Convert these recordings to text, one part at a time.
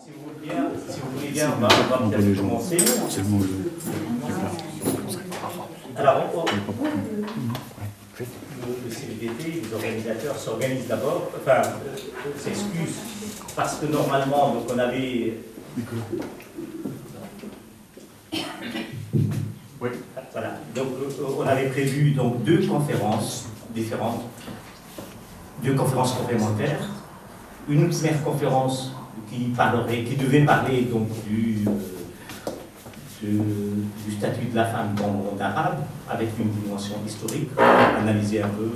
Si vous voulez bien, on va peut-être commencer. Alors, le CVDT, les organisateurs s'organisent d'abord, s'excusent, parce que normalement, donc on avait... Oui. Voilà. Donc, on avait prévu donc, deux conférences différentes, deux conférences complémentaires. Une première conférence qui devait parler donc, du statut de la femme dans le monde arabe, avec une dimension historique, analyser un peu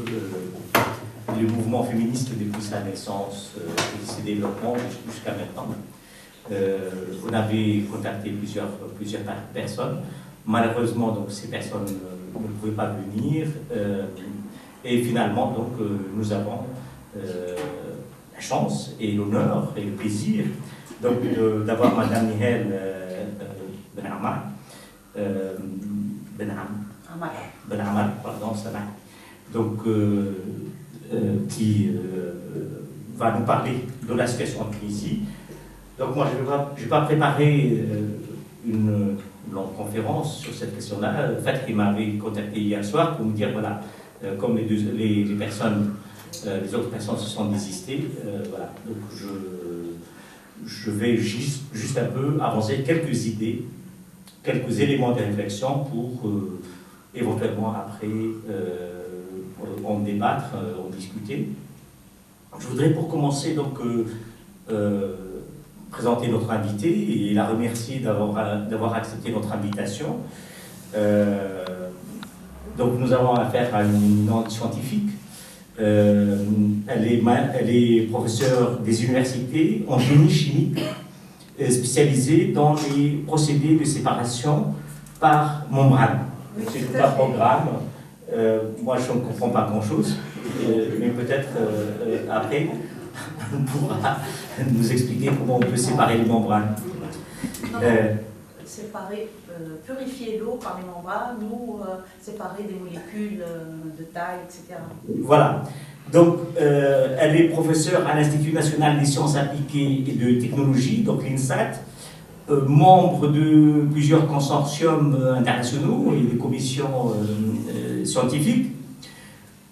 le mouvement féministe depuis sa naissance et ses développements jusqu'à maintenant. On avait contacté plusieurs personnes. Malheureusement, donc, ces personnes ne pouvaient pas venir. Et finalement, donc, nous avons la chance et l'honneur et le plaisir d'avoir Madame Nihal Ben Amal, pardon, ça va. Donc, qui va nous parler de la situation en Tunisie. Donc, moi, je ne vais pas préparer une longue conférence sur cette question-là. En fait, il m'avait contacté hier soir pour me dire, voilà, comme les autres personnes se sont désistées, voilà. Donc, je vais juste un peu avancer quelques idées, quelques éléments de réflexion pour éventuellement après en débattre, en discuter. Je voudrais pour commencer donc présenter notre invité et la remercier d'avoir accepté notre invitation. Donc nous avons affaire à une éminente scientifique. Elle est professeure des universités en génie chimique, spécialisée dans les procédés de séparation par membrane. Oui, c'est tout un programme. Moi, je ne comprends pas grand-chose, mais peut-être après, on pourra nous expliquer comment on peut séparer les membranes. Séparer, purifier l'eau par les membranes ou séparer des molécules de taille, etc. Voilà. Donc, elle est professeure à l'Institut national des sciences appliquées et de technologie, donc l'INSAT, membre de plusieurs consortiums internationaux et des commissions scientifiques.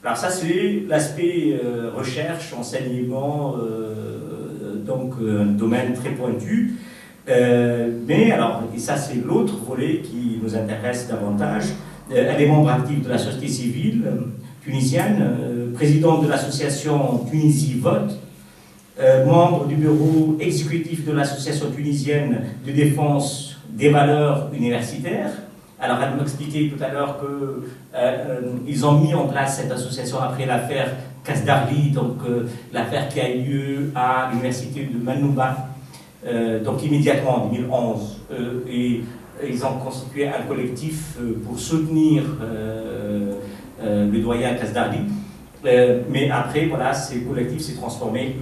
Alors ça, c'est l'aspect recherche, enseignement, donc un domaine très pointu. Mais alors, et ça c'est l'autre volet qui nous intéresse davantage, elle est membre active de la société civile tunisienne, présidente de l'association Tunisie Vote, membre du bureau exécutif de l'association tunisienne de défense des valeurs universitaires. Alors elle m'expliquait tout à l'heure qu'ils ont mis en place cette association après l'affaire Kasdarli, donc l'affaire qui a eu lieu à l'université de Manouba, donc immédiatement en 2011. Et ils ont constitué un collectif pour soutenir le doyen Kasdarli. Mais après, voilà, ce collectif s'est transformé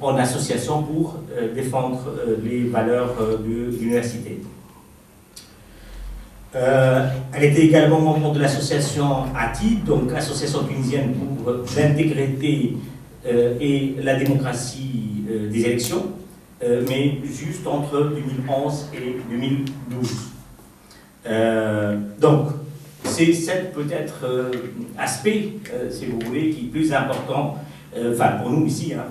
en association pour défendre les valeurs de l'université. Elle était également membre de l'association ATI, donc Association tunisienne pour l'intégrité et la démocratie des élections, mais juste entre 2011 et 2012. Donc, c'est cet peut-être aspect, si vous voulez, qui est plus important, pour nous ici, hein,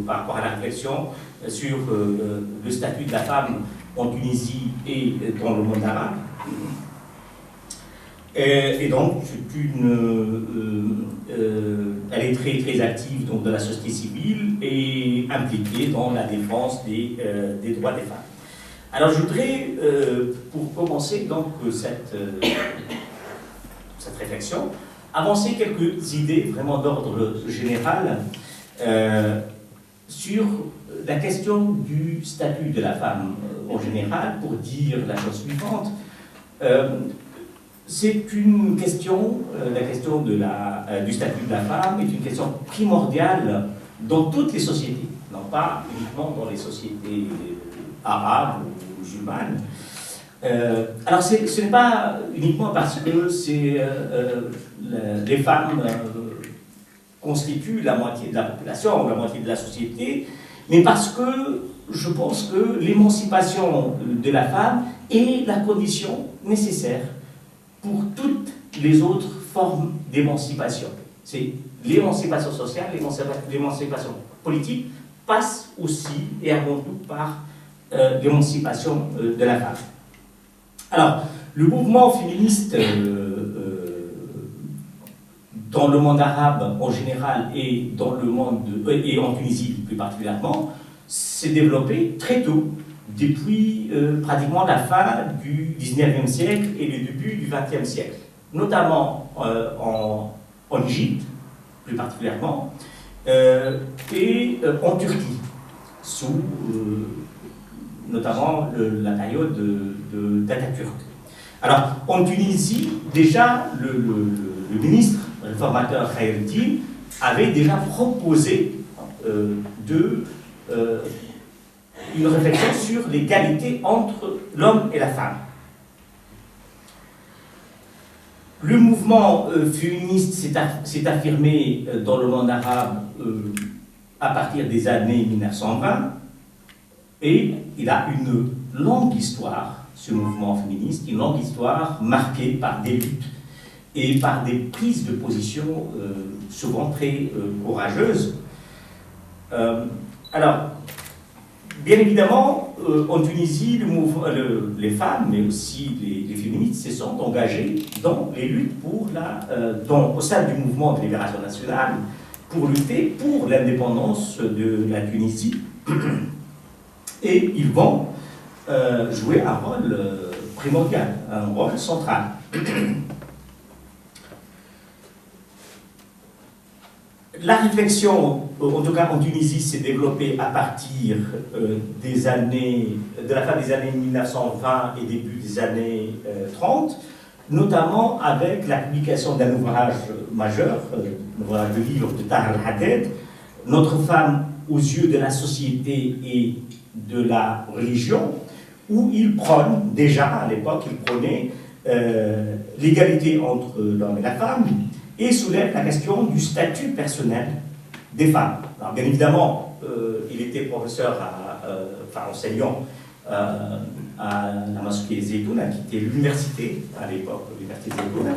par rapport à la réflexion sur le statut de la femme en Tunisie et dans le monde arabe. Et donc, elle est très, très active donc, de la société civile et impliquée dans la défense des droits des femmes. Alors, je voudrais, pour commencer donc, cette réflexion, avancer quelques idées vraiment d'ordre général sur la question du statut de la femme en général, pour dire la chose suivante. C'est une question, la question du statut de la femme est une question primordiale dans toutes les sociétés, non pas uniquement dans les sociétés arabes ou musulmanes. Alors ce n'est pas uniquement parce que les femmes constituent la moitié de la population ou la moitié de la société, mais parce que je pense que l'émancipation de la femme est la condition nécessaire pour toutes les autres formes d'émancipation. C'est l'émancipation sociale, l'émancipation politique passe aussi et avant tout par l'émancipation de la femme. Alors, le mouvement féministe dans le monde arabe en général et dans le monde et en Tunisie plus particulièrement s'est développé très tôt, depuis pratiquement la fin du 19e siècle et le début du 20e siècle, notamment en Égypte, plus particulièrement, et en Turquie, sous notamment la période d'Atatürk. Alors, en Tunisie, déjà, le ministre réformateur Khayreddine avait déjà proposé une réflexion sur l'égalité entre l'homme et la femme. Le mouvement féministe s'est affirmé dans le monde arabe à partir des années 1920 et il a une longue histoire, ce mouvement féministe, une longue histoire marquée par des luttes et par des prises de position souvent très courageuses. Alors, bien évidemment, en Tunisie, les femmes, mais aussi les féministes, se sont engagées dans les luttes au sein du mouvement de libération nationale pour lutter pour l'indépendance de la Tunisie. Et ils vont jouer un rôle primordial, un rôle central. La réflexion, en tout cas en Tunisie, s'est développée à partir de la fin des années 1920 et début des années 30, notamment avec la publication d'un ouvrage majeur, l'ouvrage de livre de Tahar al-Haddad, « Notre femme aux yeux de la société et de la religion », où il prône, déjà à l'époque, il prônait l'égalité entre l'homme et la femme, et soulève la question du statut personnel des femmes. Alors, bien évidemment, il était professeur, enseignant à la mosquée Zeytouna, qui était l'université à l'époque, l'université Zeytouna.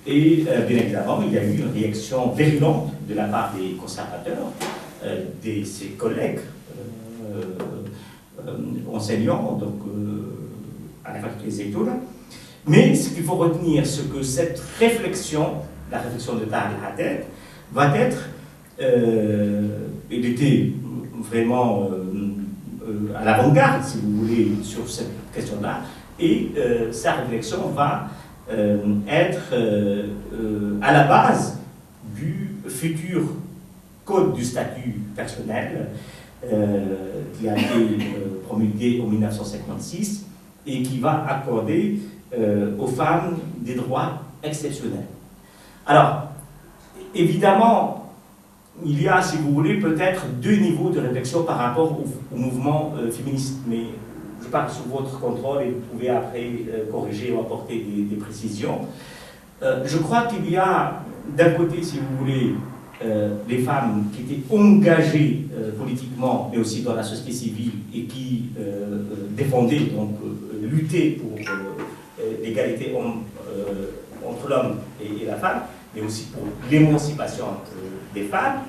Et bien évidemment, il y a eu une réaction virulente de la part des conservateurs, de ses collègues enseignants donc, à la faculté Zeytouna. Mais ce qu'il faut retenir, c'est que cette réflexion, la réflexion de Tahar al-Haddad, va être, il était vraiment à l'avant-garde, si vous voulez, sur cette question-là, et sa réflexion va être à la base du futur code du statut personnel qui a été promulgué en 1956 et qui va accorder aux femmes des droits exceptionnels. Alors, évidemment, il y a, si vous voulez, peut-être deux niveaux de réflexion par rapport au mouvement féministe, mais je parle sous votre contrôle et vous pouvez après corriger ou apporter des précisions. Je crois qu'il y a, d'un côté, si vous voulez, les femmes qui étaient engagées politiquement, mais aussi dans la société civile, et qui défendaient, donc luttaient pour l'égalité entre l'homme et la femme, mais aussi pour l'émancipation des femmes.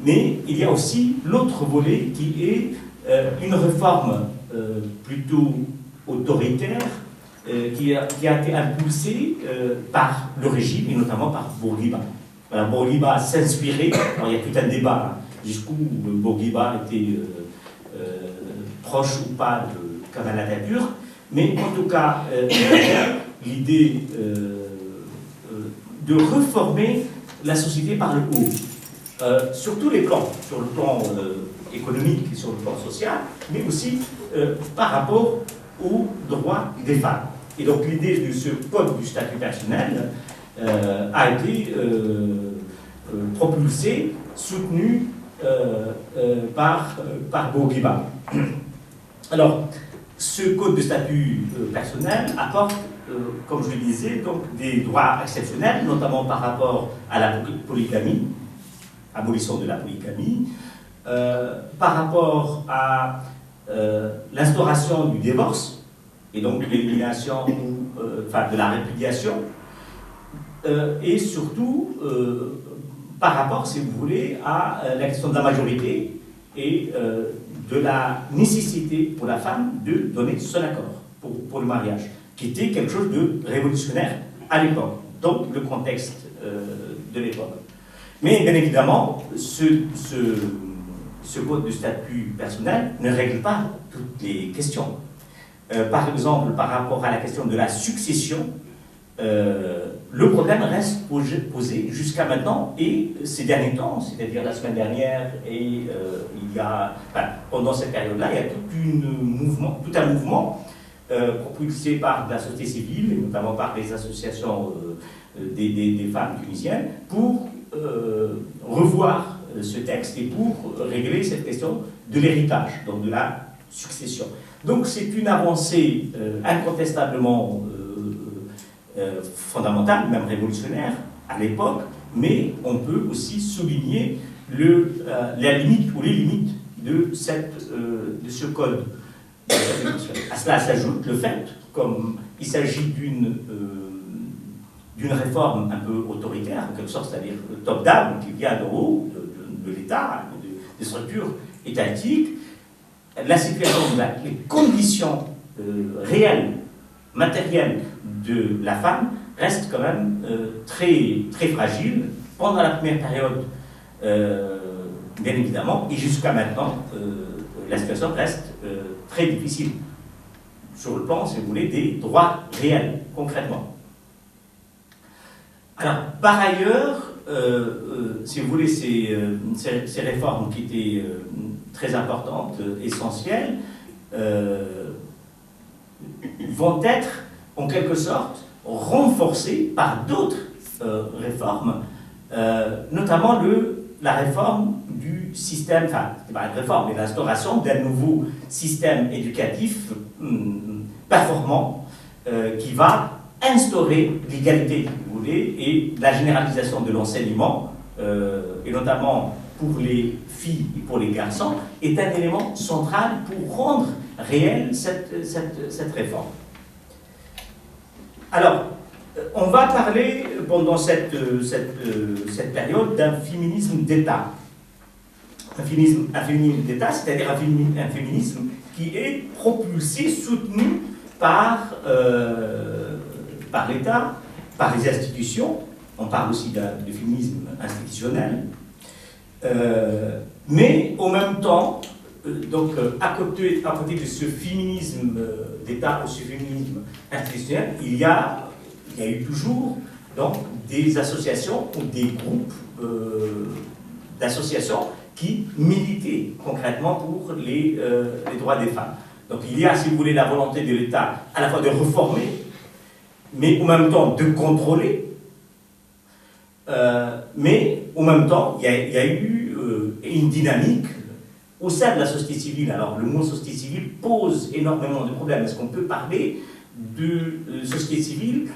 Mais il y a aussi l'autre volet qui est une réforme plutôt autoritaire qui a été impulsée par le régime et notamment par Bourguiba. Alors, Bourguiba s'inspirait, il y a tout un débat jusqu'où Bourguiba était proche ou pas de Kemal Atatürk, mais en tout cas, l'idée de reformer la société par le haut, sur tous les plans, sur le plan économique et sur le plan social, mais aussi par rapport aux droits des femmes. Et donc l'idée de ce code du statut personnel a été propulsée, soutenue par Bourguiba. Alors, ce code de statut personnel apporte, comme je le disais, donc, des droits exceptionnels, notamment par rapport à la polygamie, abolition de la polygamie, par rapport à l'instauration du divorce, et donc l'élimination de la répudiation, et surtout par rapport, si vous voulez, à la question de la majorité et de la nécessité pour la femme de donner son accord pour le mariage, qui était quelque chose de révolutionnaire à l'époque, donc le contexte de l'époque. Mais bien évidemment, ce code de statut personnel ne règle pas toutes les questions. Par exemple, par rapport à la question de la succession, le problème reste posé jusqu'à maintenant et ces derniers temps, c'est-à-dire la semaine dernière et pendant cette période-là, il y a tout un mouvement propulsé par la société civile, et notamment par les associations des femmes tunisiennes, pour revoir ce texte et pour régler cette question de l'héritage, donc de la succession. Donc c'est une avancée incontestablement fondamentale, même révolutionnaire à l'époque, mais on peut aussi souligner la limite ou les limites de ce code. À cela s'ajoute le fait, comme il s'agit d'une réforme un peu autoritaire, en quelque sorte, c'est-à-dire top-down, qui vient d'en haut, de l'État, des structures étatiques, la situation, les conditions réelles, matérielles de la femme restent quand même très, très fragiles pendant la première période, bien évidemment, et jusqu'à maintenant, la situation reste très difficile sur le plan, si vous voulez, des droits réels, concrètement. Alors, par ailleurs, si vous voulez, ces réformes qui étaient très importantes, essentielles, vont être, en quelque sorte, renforcées par d'autres réformes, notamment la réforme du système, enfin, c'est pas une réforme, mais l'instauration d'un nouveau système éducatif performant qui va instaurer l'égalité, si vous voulez, et la généralisation de l'enseignement, et notamment pour les filles et pour les garçons, est un élément central pour rendre réelle cette réforme. Alors, on va parler pendant cette période d'un féminisme d'État. Un féminisme d'État, c'est-à-dire un féminisme qui est propulsé, soutenu par l'État, par les institutions. On parle aussi de féminisme institutionnel. Mais en même temps, donc à côté de ce féminisme d'État ou ce féminisme institutionnel, il y a eu toujours donc, des associations ou des groupes d'associations qui militaient concrètement pour les droits des femmes. Donc il y a, si vous voulez, la volonté de l'État à la fois de réformer, mais en même temps de contrôler, mais en même temps il y a eu une dynamique au sein de la société civile. Alors le mot société civile pose énormément de problèmes. Est-ce qu'on peut parler de société civile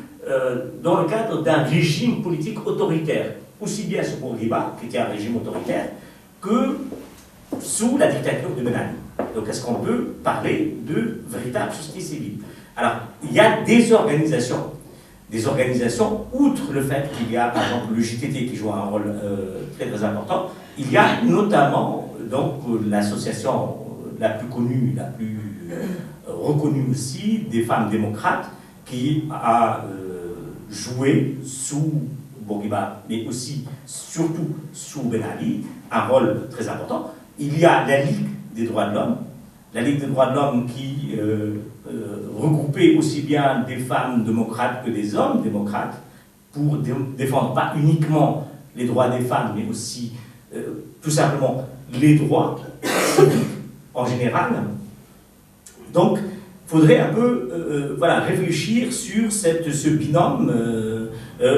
dans le cadre d'un régime politique autoritaire, aussi bien sous Bourguiba, qui était un régime autoritaire, que sous la dictature de Ben Ali. Donc est-ce qu'on peut parler de véritable société civile? Alors, il y a des organisations, outre le fait qu'il y a, par exemple, le JTT qui joue un rôle très très important, il y a notamment donc l'association la plus connue, la plus reconnue aussi, des femmes démocrates, qui a joué sous Bourguiba, mais aussi, surtout, sous Ben Ali, un rôle très important. Il y a la Ligue des droits de l'homme, qui regroupait aussi bien des femmes démocrates que des hommes démocrates, pour défendre pas uniquement les droits des femmes, mais aussi, tout simplement, les droits civiques en général. Donc, il faudrait un peu réfléchir sur ce binôme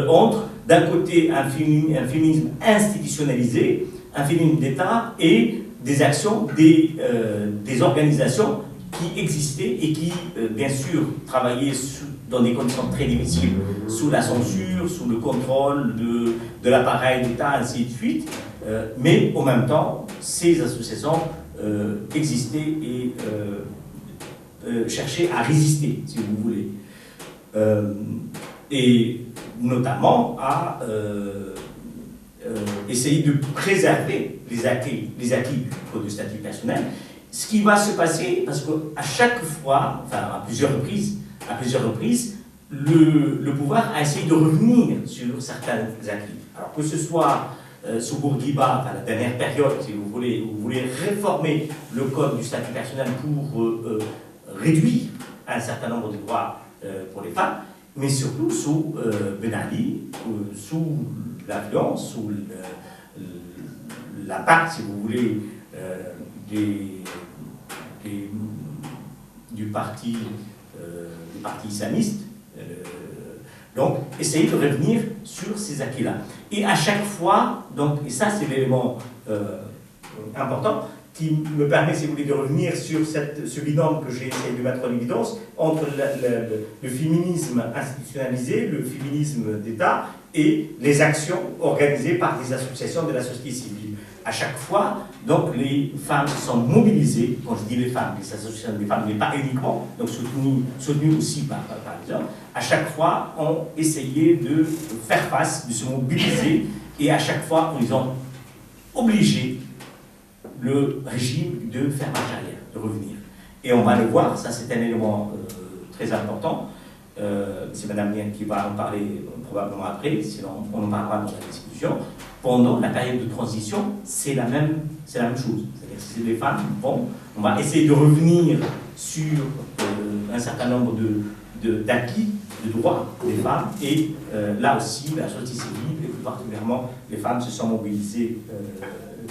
entre, d'un côté, un féminisme institutionnalisé, un féminisme d'État, et des actions des organisations qui existaient et qui, bien sûr, travaillaient dans des conditions très difficiles, sous la censure, sous le contrôle de l'appareil d'État, ainsi de suite. Mais en même temps, ces associations exister et chercher à résister, si vous voulez. Et notamment à essayer de préserver les acquis du code de statut personnel. Ce qui va se passer, parce qu'à chaque fois, enfin à plusieurs reprises, le pouvoir a essayé de revenir sur certains acquis. Alors que ce soit sous Bourguiba, enfin, la dernière période, si vous voulez réformer le code du statut personnel pour réduire un certain nombre de droits pour les femmes, mais surtout sous Ben Ali, sous l'influence, sous l'impact, si vous voulez, du parti islamiste. Donc, essayer de revenir sur ces acquis-là. Et à chaque fois, donc, et ça c'est l'élément important, qui me permet, si vous voulez, de revenir sur ce binôme que j'ai essayé de mettre en évidence entre le féminisme institutionnalisé, le féminisme d'État et les actions organisées par des associations de la société civile. À chaque fois, donc, les femmes sont mobilisées, quand je dis les femmes, les associations des femmes, mais pas uniquement, donc soutenues aussi par les hommes, à chaque fois ont essayé de faire face, de se mobiliser, et à chaque fois, ils ont obligé le régime de faire marche arrière, de revenir. Et on va le voir, ça c'est un élément très important. C'est Mme Lien qui va en parler probablement après, sinon on en parlera dans la discussion. Pendant la période de transition, c'est la même chose. C'est-à-dire que si les femmes, bon, on va essayer de revenir sur un certain nombre d'acquis, de droits des femmes, et là aussi, la société civile, et plus particulièrement les femmes, se sont mobilisées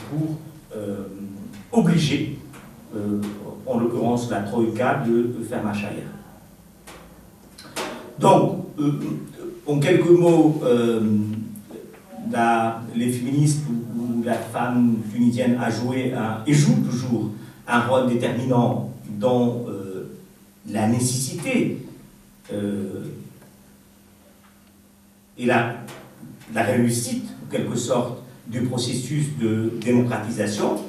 pour obliger, en l'occurrence la Troïka, de faire marche arrière. Donc, en quelques mots, les féministes ou la femme tunisienne a joué et joue toujours un rôle déterminant dans la nécessité et la réussite, en quelque sorte, du processus de démocratisation,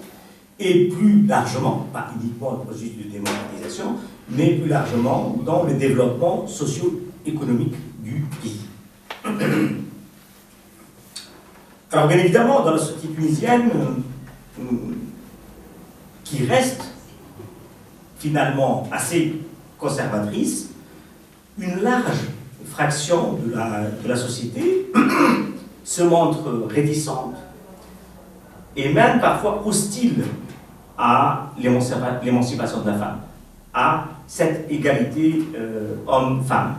et plus largement, pas uniquement le processus de démocratisation, mais plus largement dans le développement socio-économique du pays. Alors bien évidemment, dans la société tunisienne, qui reste finalement assez conservatrice, une large fraction de la société se montre réticente et même parfois hostile à l'émancipation de la femme, à cette égalité homme-femme.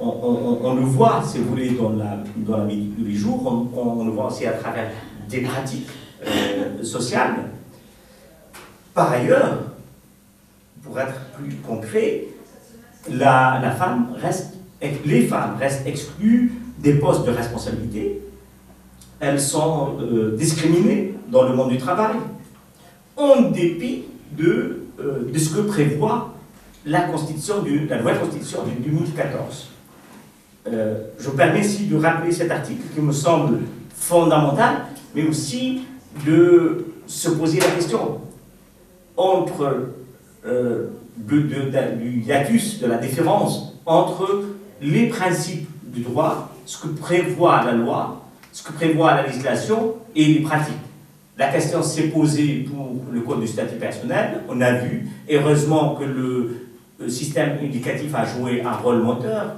On le voit, si vous voulez, dans la vie de tous les jours, on le voit aussi à travers des pratiques sociales. Par ailleurs, pour être plus concret, les femmes restent exclues des postes de responsabilité. Elles sont discriminées dans le monde du travail, en dépit de ce que prévoit la nouvelle constitution de 2014. Je me permets ici de rappeler cet article qui me semble fondamental, mais aussi de se poser la question entre du hiatus, de la différence entre les principes du droit, ce que prévoit la loi, ce que prévoit la législation et les pratiques. La question s'est posée pour le code du statut personnel, on a vu, heureusement que le système éducatif a joué un rôle moteur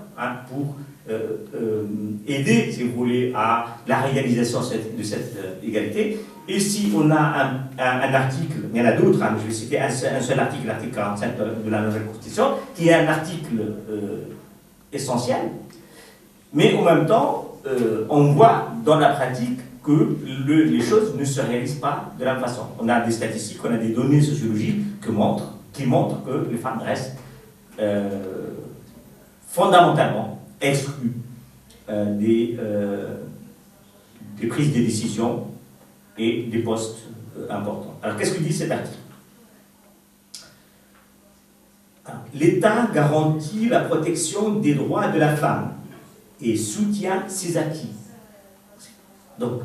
pour aider, si vous voulez, à la réalisation de cette égalité. Et si on a un article, il y en a d'autres, je vais citer un seul article, l'article 45 de la nouvelle Constitution, qui est un article essentiel, mais en même temps, on voit dans la pratique que les choses ne se réalisent pas de la même façon. On a des statistiques, on a des données sociologiques qui montrent que les femmes restent fondamentalement exclues des prises de décision et des postes importants. Alors qu'est-ce que dit cet article? L'État garantit la protection des droits de la femme et soutient ses acquis. Donc,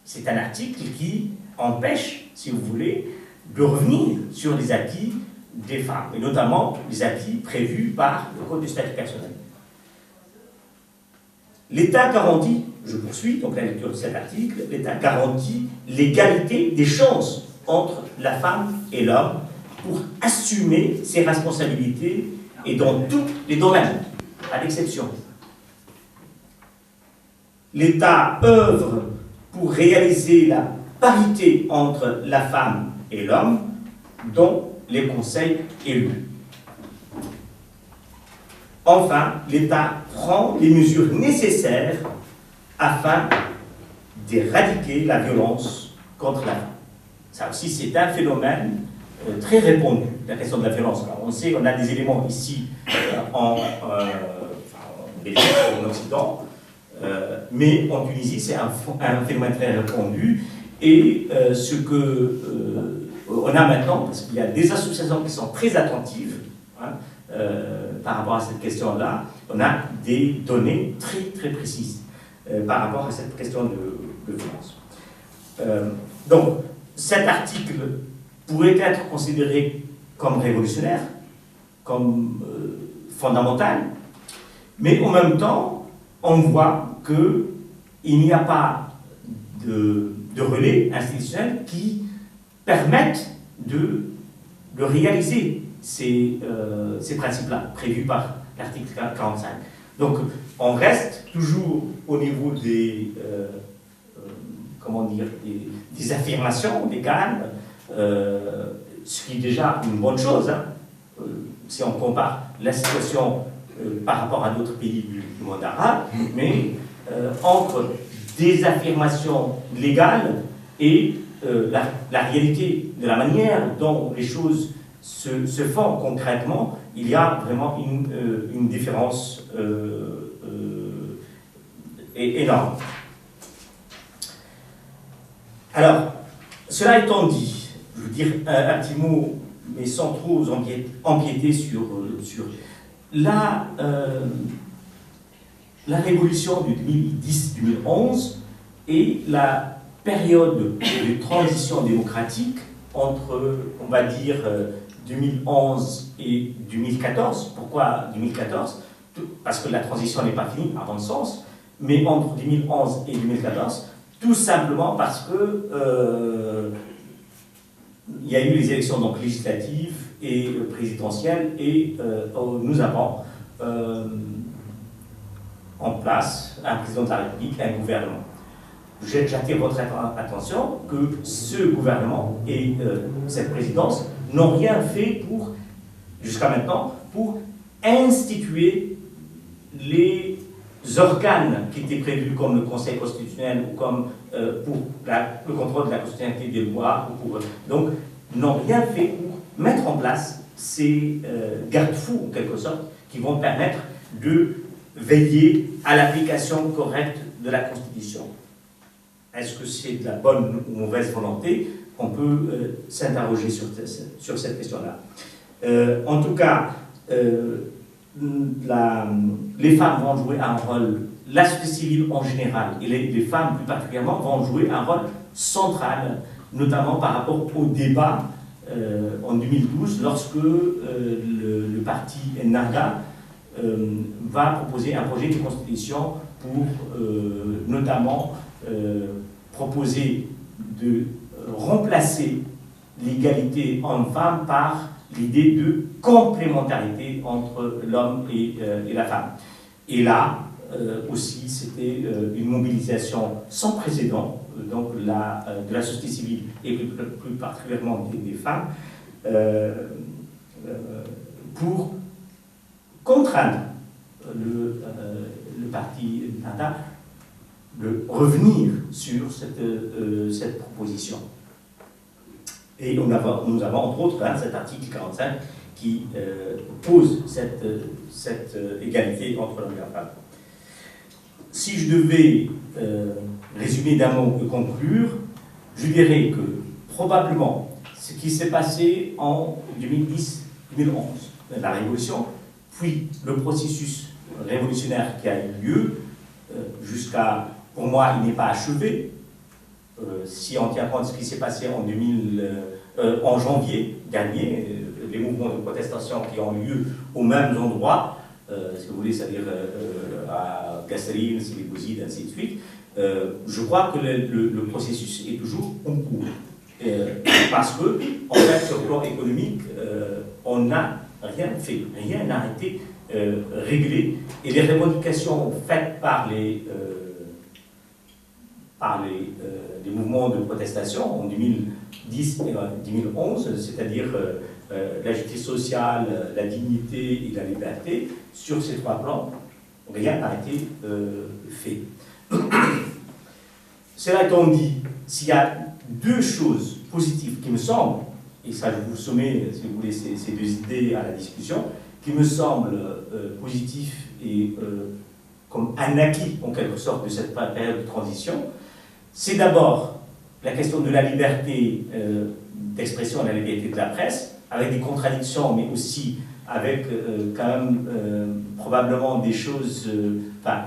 c'est un article qui empêche, si vous voulez, de revenir sur les acquis des femmes, et notamment les acquis prévus par le Code du statut personnel. L'État garantit, je poursuis donc la lecture de cet article, l'État garantit l'égalité des chances entre la femme et l'homme pour assumer ses responsabilités et dans tous les domaines, à l'exception. L'État œuvre pour réaliser la parité entre la femme et l'homme dans les conseils élus. Enfin, l'État prend les mesures nécessaires afin d'éradiquer la violence contre la femme. Ça aussi, c'est un phénomène très répandu, la question de la violence. Alors, on sait, on a des éléments ici en Occident, mais en Tunisie, c'est un phénomène très répandu. Et ce que on a maintenant, parce qu'il y a des associations qui sont très attentives par rapport à cette question-là, on a des données très très précises par rapport à cette question de violence. Donc, cet article pourrait être considéré comme révolutionnaire, comme fondamental, mais en même temps, on voit qu'il n'y a pas de relais institutionnels qui permettent de réaliser ces principes-là, prévus par l'article 45. Donc, on reste toujours au niveau des affirmations légales, ce qui est déjà une bonne chose, hein, si on compare la situation par rapport à d'autres pays du monde arabe, mais entre des affirmations légales et la réalité de la manière dont les choses se font concrètement, il y a vraiment une différence énorme. Alors, cela étant dit, je veux dire un petit mot, mais sans trop empiéter sur la révolution de 2010-2011 et la période de transition démocratique entre, on va dire, 2011 et 2014. Pourquoi 2014? Parce que la transition n'est pas finie, à mon sens, mais entre 2011 et 2014, tout simplement parce que il y a eu les élections donc, législatives et présidentielles et nous avons en place un président de la République et un gouvernement. J'attire votre attention que ce gouvernement et cette présidence n'ont rien fait jusqu'à maintenant pour instituer les organes qui étaient prévus comme le Conseil constitutionnel ou comme pour le contrôle de la constitutionnalité des lois. Donc, n'ont rien fait pour mettre en place ces garde-fous, en quelque sorte, qui vont permettre de veiller à l'application correcte de la Constitution. Est-ce que c'est de la bonne ou mauvaise volonté? On peut s'interroger sur cette question-là. En tout cas, les femmes vont jouer un rôle, la société civile en général, et les femmes plus particulièrement, vont jouer un rôle central, notamment par rapport au débat en 2012, lorsque le parti Ennahda va proposer un projet de constitution pour notamment proposer de remplacer l'égalité homme-femme par l'idée de complémentarité entre l'homme et la femme. Et là, aussi, c'était une mobilisation sans précédent donc de la société civile et plus particulièrement des femmes pour contraindre le parti Ennahda de revenir sur cette proposition. Et nous avons entre autres cet article 45 qui pose cette égalité entre l'homme et la femme. Si je devais résumer d'un mot et conclure, je dirais que probablement ce qui s'est passé en 2010-2011, la révolution, puis le processus révolutionnaire qui a eu lieu, jusqu'à, pour moi, il n'est pas achevé, si on tient compte de ce qui s'est passé en janvier dernier, les mouvements de protestation qui ont lieu aux mêmes endroits, si vous voulez, c'est-à-dire à Kasserine, Sidi-Bouzid, ainsi de suite, je crois que le processus est toujours en cours. Parce que, en fait, sur le plan économique, on n'a rien fait, rien n'a été réglé. Et les revendications faites par les mouvements de protestation en 2010 et 2011, c'est-à-dire la justice sociale, la dignité et la liberté, sur ces trois plans, rien n'a été fait. Cela étant dit, s'il y a deux choses positives qui me semblent, et ça je vous soumets, si vous voulez, ces deux idées à la discussion, qui me semblent positifs et comme un acquis en quelque sorte de cette période de transition, c'est d'abord la question de la liberté d'expression et la liberté de la presse, avec des contradictions, mais aussi avec quand même probablement des choses, enfin,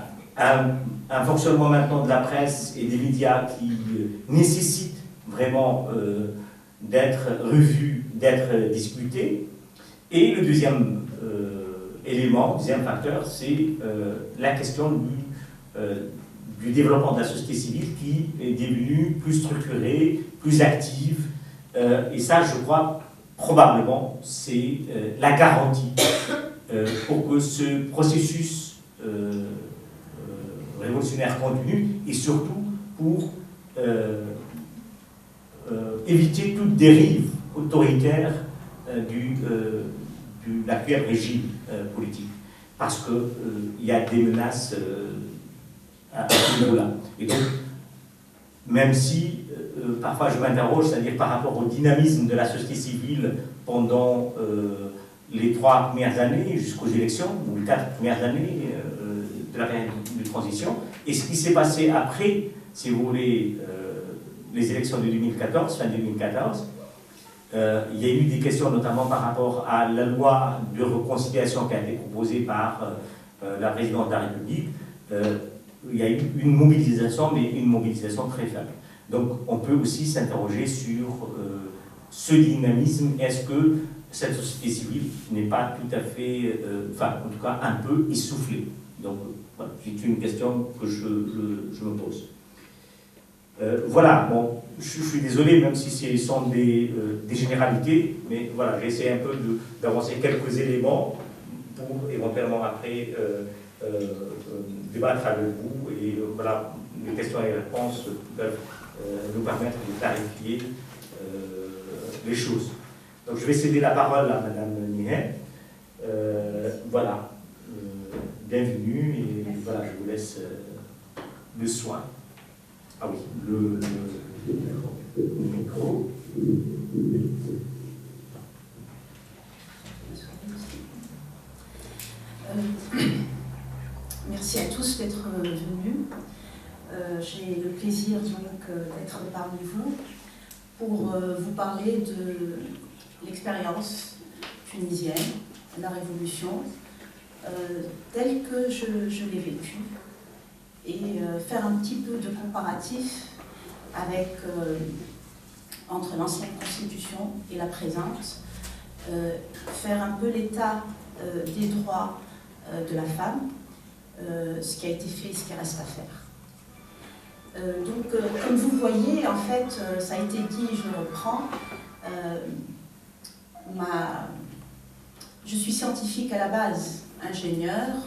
un fonctionnement maintenant de la presse et des médias qui nécessite vraiment d'être revu, d'être discuté. Et le deuxième élément, deuxième facteur, c'est la question du développement de la société civile qui est devenue plus structurée, plus active. Et ça, je crois, probablement, c'est la garantie pour que ce processus révolutionnaire continue et surtout pour éviter toute dérive autoritaire de l'actuel régime politique. Parce qu'il y a des menaces à ce niveau-là. Et donc, même si parfois je m'interroge, c'est-à-dire par rapport au dynamisme de la société civile pendant les 3 premières années jusqu'aux élections, ou les 4 premières années de la période de transition, et ce qui s'est passé après, si vous voulez, les élections de 2014, fin 2014, il y a eu des questions notamment par rapport à la loi de réconciliation qui a été proposée par la présidente de la République. Il y a eu une mobilisation, mais une mobilisation très faible. Donc on peut aussi s'interroger sur ce dynamisme. Est-ce que cette société civile n'est pas tout à fait, enfin en tout cas un peu essoufflée? Donc voilà, c'est une question que je me pose. Voilà, bon, je suis désolé, même si ce sont des généralités, mais voilà, j'essaie un peu d'avancer quelques éléments pour éventuellement après débattre avec vous, et voilà, les questions et les réponses peuvent nous permettre de clarifier les choses. Donc je vais céder la parole à Madame Nihet. Voilà, bienvenue, et voilà, je vous laisse le soin. Ah oui, le micro. Merci à tous d'être venus. J'ai le plaisir donc d'être parmi vous pour vous parler de l'expérience tunisienne, la révolution, telle que je l'ai vécue, et faire un petit peu de comparatif avec, entre l'ancienne constitution et la présente, faire un peu l'état des droits de la femme, ce qui a été fait et ce qui reste à faire. Donc, comme vous voyez, en fait, ça a été dit, je reprends, je suis scientifique à la base, ingénieure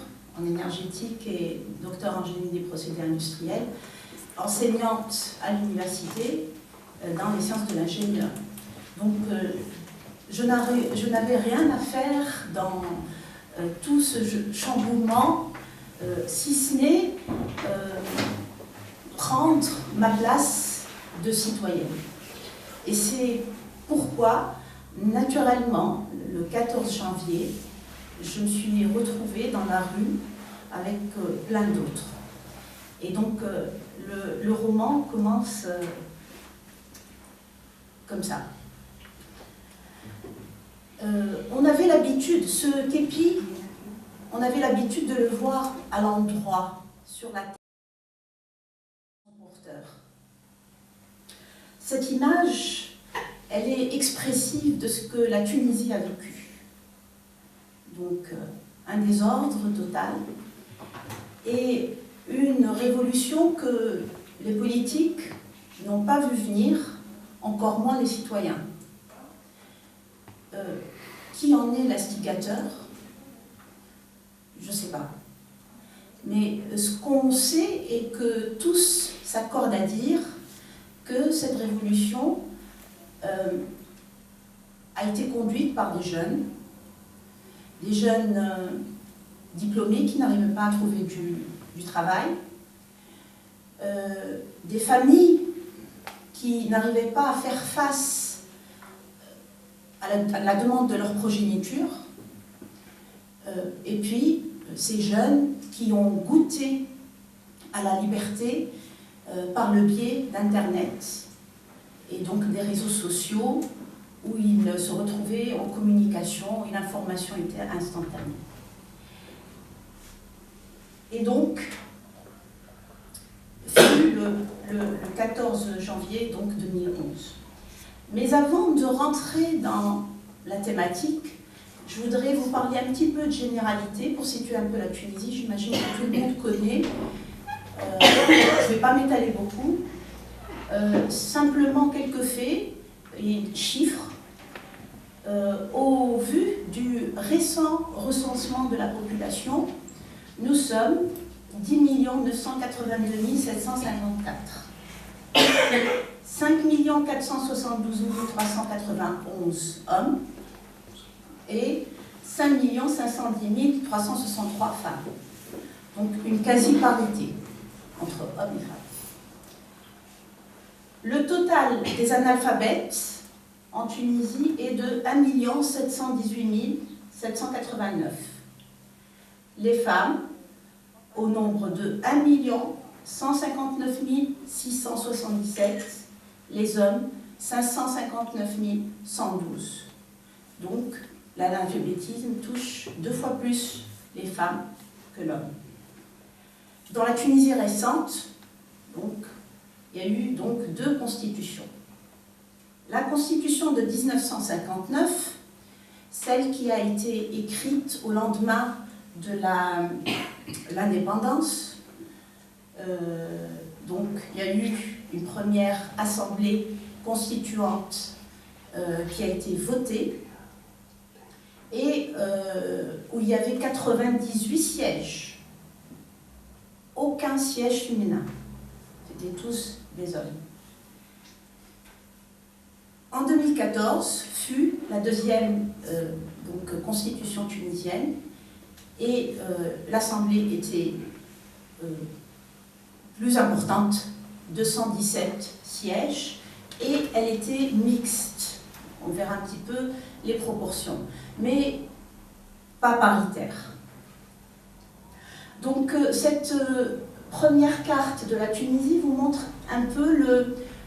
en énergétique et docteur en génie des procédés industriels, enseignante à l'université dans les sciences de l'ingénieur. Donc, je n'avais rien à faire dans tout ce chamboulement, si ce n'est prendre ma place de citoyenne. Et c'est pourquoi, naturellement, le 14 janvier, je me suis retrouvée dans la rue avec plein d'autres. Et donc, le roman commence comme ça. On avait l'habitude, ce képi, on avait l'habitude de le voir à l'endroit, sur la tête du porteur. cette image, elle est expressive de ce que la Tunisie a vécu. Donc, un désordre total et une révolution que les politiques n'ont pas vu venir, encore moins les citoyens. Qui en est l'instigateur? Je ne sais pas. Mais ce qu'on sait est que tous s'accordent à dire que cette révolution a été conduite par des jeunes diplômés qui n'arrivaient pas à trouver du travail, des familles qui n'arrivaient pas à faire face à la demande de leur progéniture, et puis ces jeunes qui ont goûté à la liberté par le biais d'Internet et donc des réseaux sociaux où ils se retrouvaient en communication et l'information était instantanée. Et donc, fut le 14 janvier donc 2011. Mais avant de rentrer dans la thématique, je voudrais vous parler un petit peu de généralité pour situer un peu la Tunisie. J'imagine que tout le monde connaît. Je ne vais pas m'étaler beaucoup. Simplement quelques faits et chiffres. Au vu du récent recensement de la population, nous sommes 10 982 754. 5 472 391 hommes et 5 510 363 femmes. Donc une quasi-parité entre hommes et femmes. Le total des analphabètes en Tunisie est de 1 718 789. Les femmes, au nombre de 1 159 677, les hommes 559 112. Donc l'analphabétisme touche 2 fois plus les femmes que l'homme. Dans la Tunisie récente, donc, il y a eu donc 2 constitutions. La constitution de 1959, celle qui a été écrite au lendemain de l'indépendance, donc il y a eu une première assemblée constituante qui a été votée et où il y avait 98 sièges. Aucun siège féminin. C'était tous des hommes. En 2014 fut la deuxième donc, constitution tunisienne et l'Assemblée était plus importante, 217 sièges, et elle était mixte. On verra un petit peu les proportions, mais pas paritaire. Donc cette première carte de la Tunisie vous montre un peu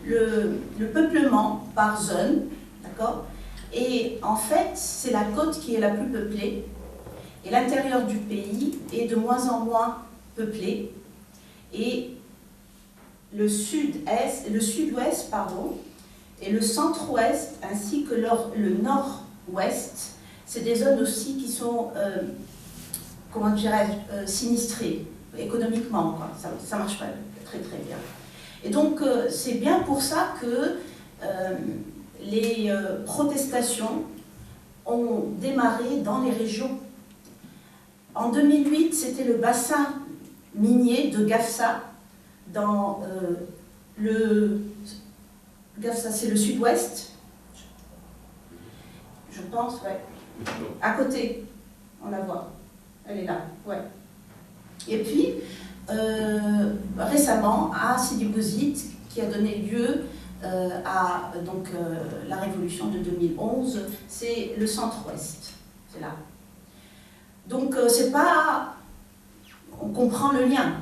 le peuplement par zone, d'accord? Et en fait, c'est la côte qui est la plus peuplée, et l'intérieur du pays est de moins en moins peuplé, et le sud-ouest, et le centre-ouest, ainsi que le nord-ouest, c'est des zones aussi qui sont, comment dirais-je, sinistrées, économiquement, quoi. Ça marche pas très très bien. Et donc, c'est bien pour ça que les protestations ont démarré dans les régions. En 2008, c'était le bassin minier de Gafsa, dans Gafsa, c'est le sud-ouest, je pense, ouais. À côté, on la voit, elle est là, ouais. Et puis, récemment, à Sidi Bouzid, qui a donné lieu à donc, la révolution de 2011, c'est le centre-ouest, c'est là. Donc, c'est pas... On comprend le lien.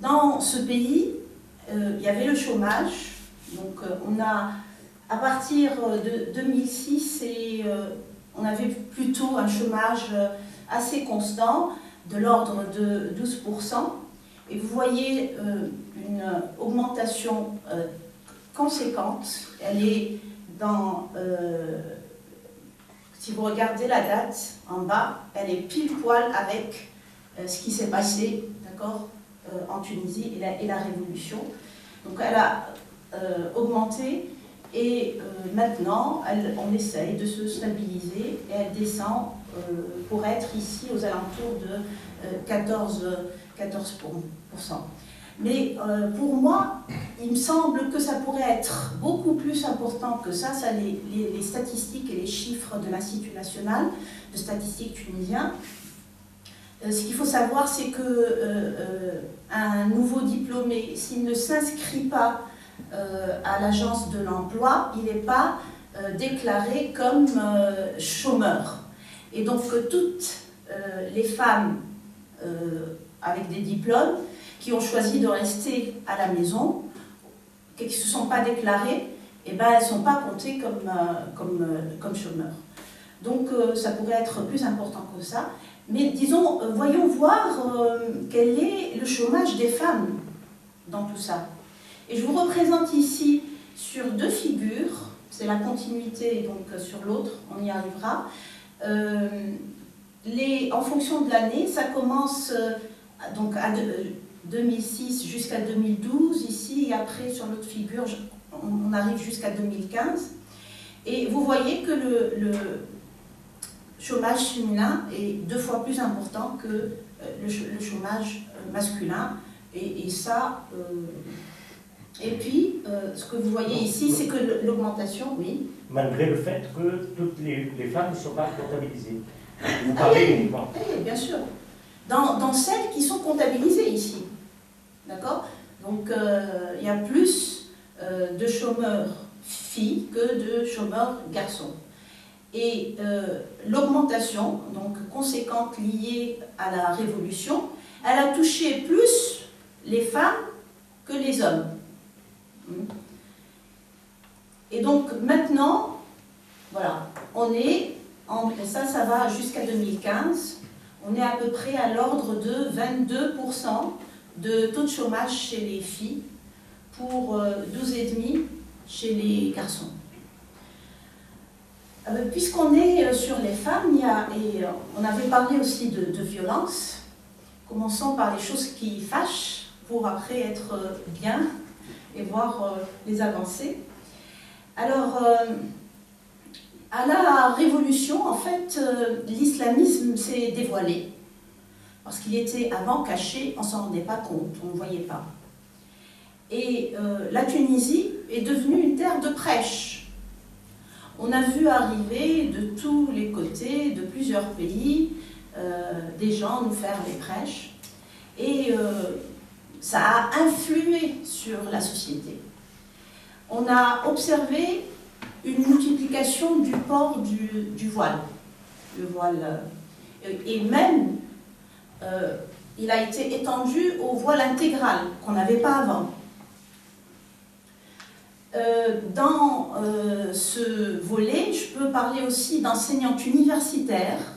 Dans ce pays, il y avait le chômage. Donc, on a, à partir de 2006, on avait plutôt un chômage assez constant, de l'ordre de 12%. Et vous voyez une augmentation conséquente. Elle est dans, si vous regardez la date en bas, elle est pile poil avec ce qui s'est passé, d'accord, en Tunisie et la révolution. Donc elle a augmenté et maintenant on essaye de se stabiliser et elle descend pour être ici aux alentours de 14%. Mais pour moi, il me semble que ça pourrait être beaucoup plus important que ça. Les statistiques et les chiffres de l'Institut national de statistiques tunisien. Ce qu'il faut savoir, c'est qu'un nouveau diplômé, s'il ne s'inscrit pas à l'agence de l'emploi, il n'est pas déclaré comme chômeur. Et donc toutes les femmes avec des diplômes qui ont choisi de rester à la maison, qui ne se sont pas déclarées, eh ben, elles ne sont pas comptées comme chômeurs. Donc ça pourrait être plus important que ça. Mais disons, voyons voir quel est le chômage des femmes dans tout ça. Et je vous représente ici sur deux figures, c'est la continuité, donc sur l'autre, on y arrivera. En fonction de l'année, ça commence donc à 2006 jusqu'à 2012 ici, et après sur l'autre figure, on arrive jusqu'à 2015. Et vous voyez que le chômage féminin est 2 fois plus important que le chômage masculin. Et ça... Et puis, ce que vous voyez ici, c'est que l'augmentation, oui. Malgré le fait que toutes les femmes ne sont pas comptabilisées. Vous parlez uniquement. Oui, bien sûr. Dans celles qui sont comptabilisées ici. D'accord? Donc, il y a plus de chômeurs filles que de chômeurs garçons. Et l'augmentation, donc conséquente liée à la révolution, elle a touché plus les femmes que les hommes. Et donc maintenant, voilà, on est, ça va jusqu'à 2015, on est à peu près à l'ordre de 22% de taux de chômage chez les filles pour 12,5% chez les garçons. Puisqu'on est sur les femmes, on avait parlé aussi de violence. Commençons par les choses qui fâchent pour après être bien et voir les avancées. Alors, à la Révolution, en fait, l'islamisme s'est dévoilé. Parce qu'il était avant caché, on ne s'en rendait pas compte, on ne voyait pas. Et la Tunisie est devenue une terre de prêche. On a vu arriver de tous les côtés, de plusieurs pays, des gens nous faire des prêches. Et ça a influé sur la société. On a observé une multiplication du port du voile. Le voile. Et même, il a été étendu au voile intégral, qu'on n'avait pas avant. Dans ce volet, je peux parler aussi d'enseignantes universitaires,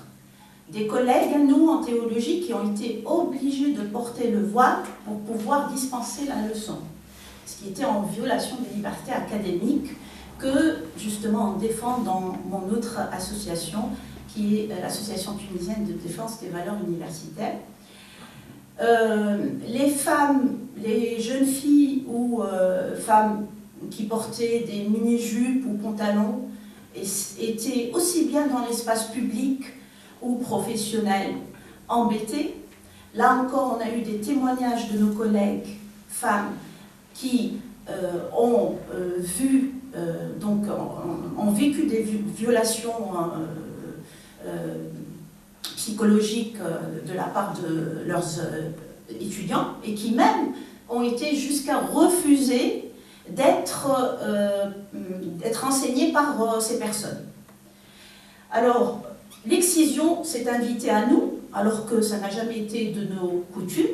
des collègues à nous en théologie qui ont été obligés de porter le voile pour pouvoir dispenser la leçon, ce qui était en violation des libertés académiques que justement on défend dans mon autre association, qui est l'Association tunisienne de défense des valeurs universitaires. Les femmes, les jeunes filles ou femmes qui portaient des mini-jupes ou pantalons étaient aussi bien dans l'espace public ou professionnel embêtées. Là encore, on a eu des témoignages de nos collègues femmes qui ont vécu des violations psychologiques de la part de leurs étudiants et qui même ont été jusqu'à refuser d'être enseignés par ces personnes. Alors, l'excision s'est invitée à nous, alors que ça n'a jamais été de nos coutumes.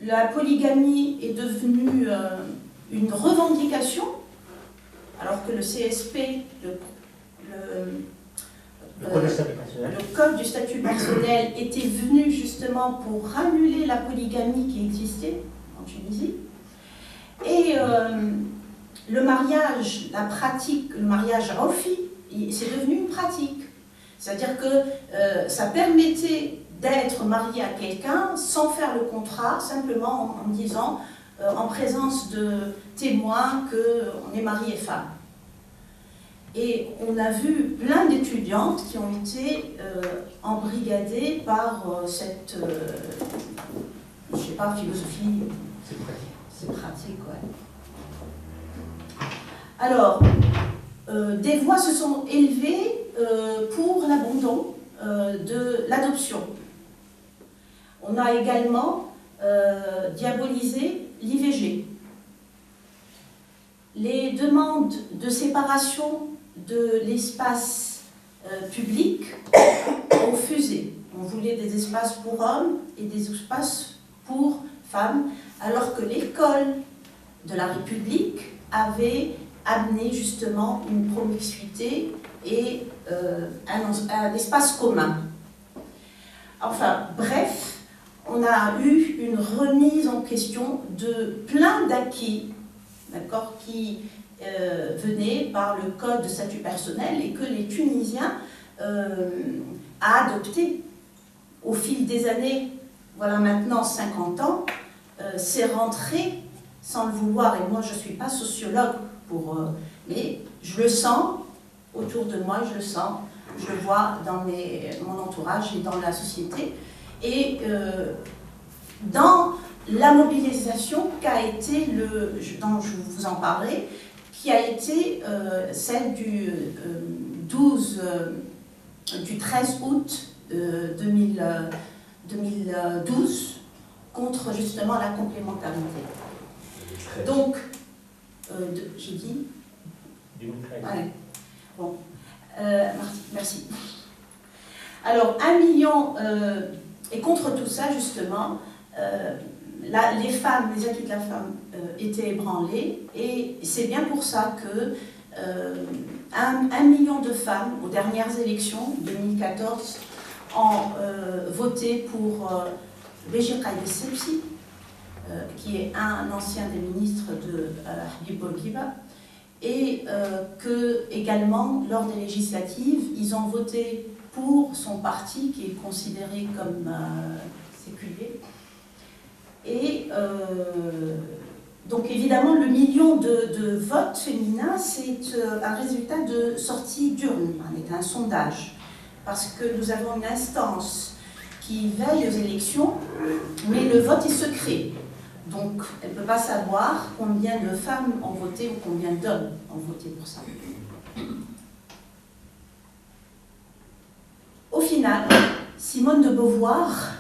La polygamie est devenue une revendication, alors que le CSP, le Code de stabilité. le code du statut personnel était venu justement pour annuler la polygamie qui existait en Tunisie. Et le mariage, la pratique, le mariage rofi, c'est devenu une pratique. C'est-à-dire que ça permettait d'être marié à quelqu'un sans faire le contrat, simplement en disant, en présence de témoins, qu'on est mari et femme. Et on a vu plein d'étudiantes qui ont été embrigadées par cette, je sais pas, philosophie. C'est pratique. C'est pratique, ouais. Alors, des voix se sont élevées pour l'abandon de l'adoption. On a également diabolisé l'IVG. Les demandes de séparation de l'espace public ont fusé. On voulait des espaces pour hommes et des espaces pour femmes, alors que l'école de la République avait amené justement une promiscuité et un espace commun. Enfin, bref, on a eu une remise en question de plein d'acquis, d'accord, qui venaient par le code de statut personnel et que les Tunisiens a adopté au fil des années. Voilà maintenant 50 ans, c'est rentré sans le vouloir, et moi je ne suis pas sociologue, mais je le sens autour de moi, je le sens, je le vois dans mon entourage et dans la société, et dans la mobilisation qu'a été, dont je vous en parlerai, qui a été celle du 13 août 2012 contre justement la complémentarité. Donc, j'ai dit 2013. Ouais. Bon, merci. Alors, 1 million, et contre tout ça, justement, les femmes, les acquis de la femme étaient ébranlés, et c'est bien pour ça que 1 million de femmes, aux dernières élections, 2014, ont voté pour Béchir Qaïd Essebsi, qui est un ancien des ministres de Habib Bourguiba, et que également, lors des législatives, ils ont voté pour son parti, qui est considéré comme séculier. Et donc évidemment, le million de votes féminins, c'est un résultat de sortie d'urne, c'est un sondage, parce que nous avons une instance qui veille aux élections, mais le vote est secret. Donc, elle ne peut pas savoir combien de femmes ont voté ou combien d'hommes ont voté pour ça. Au final, Simone de Beauvoir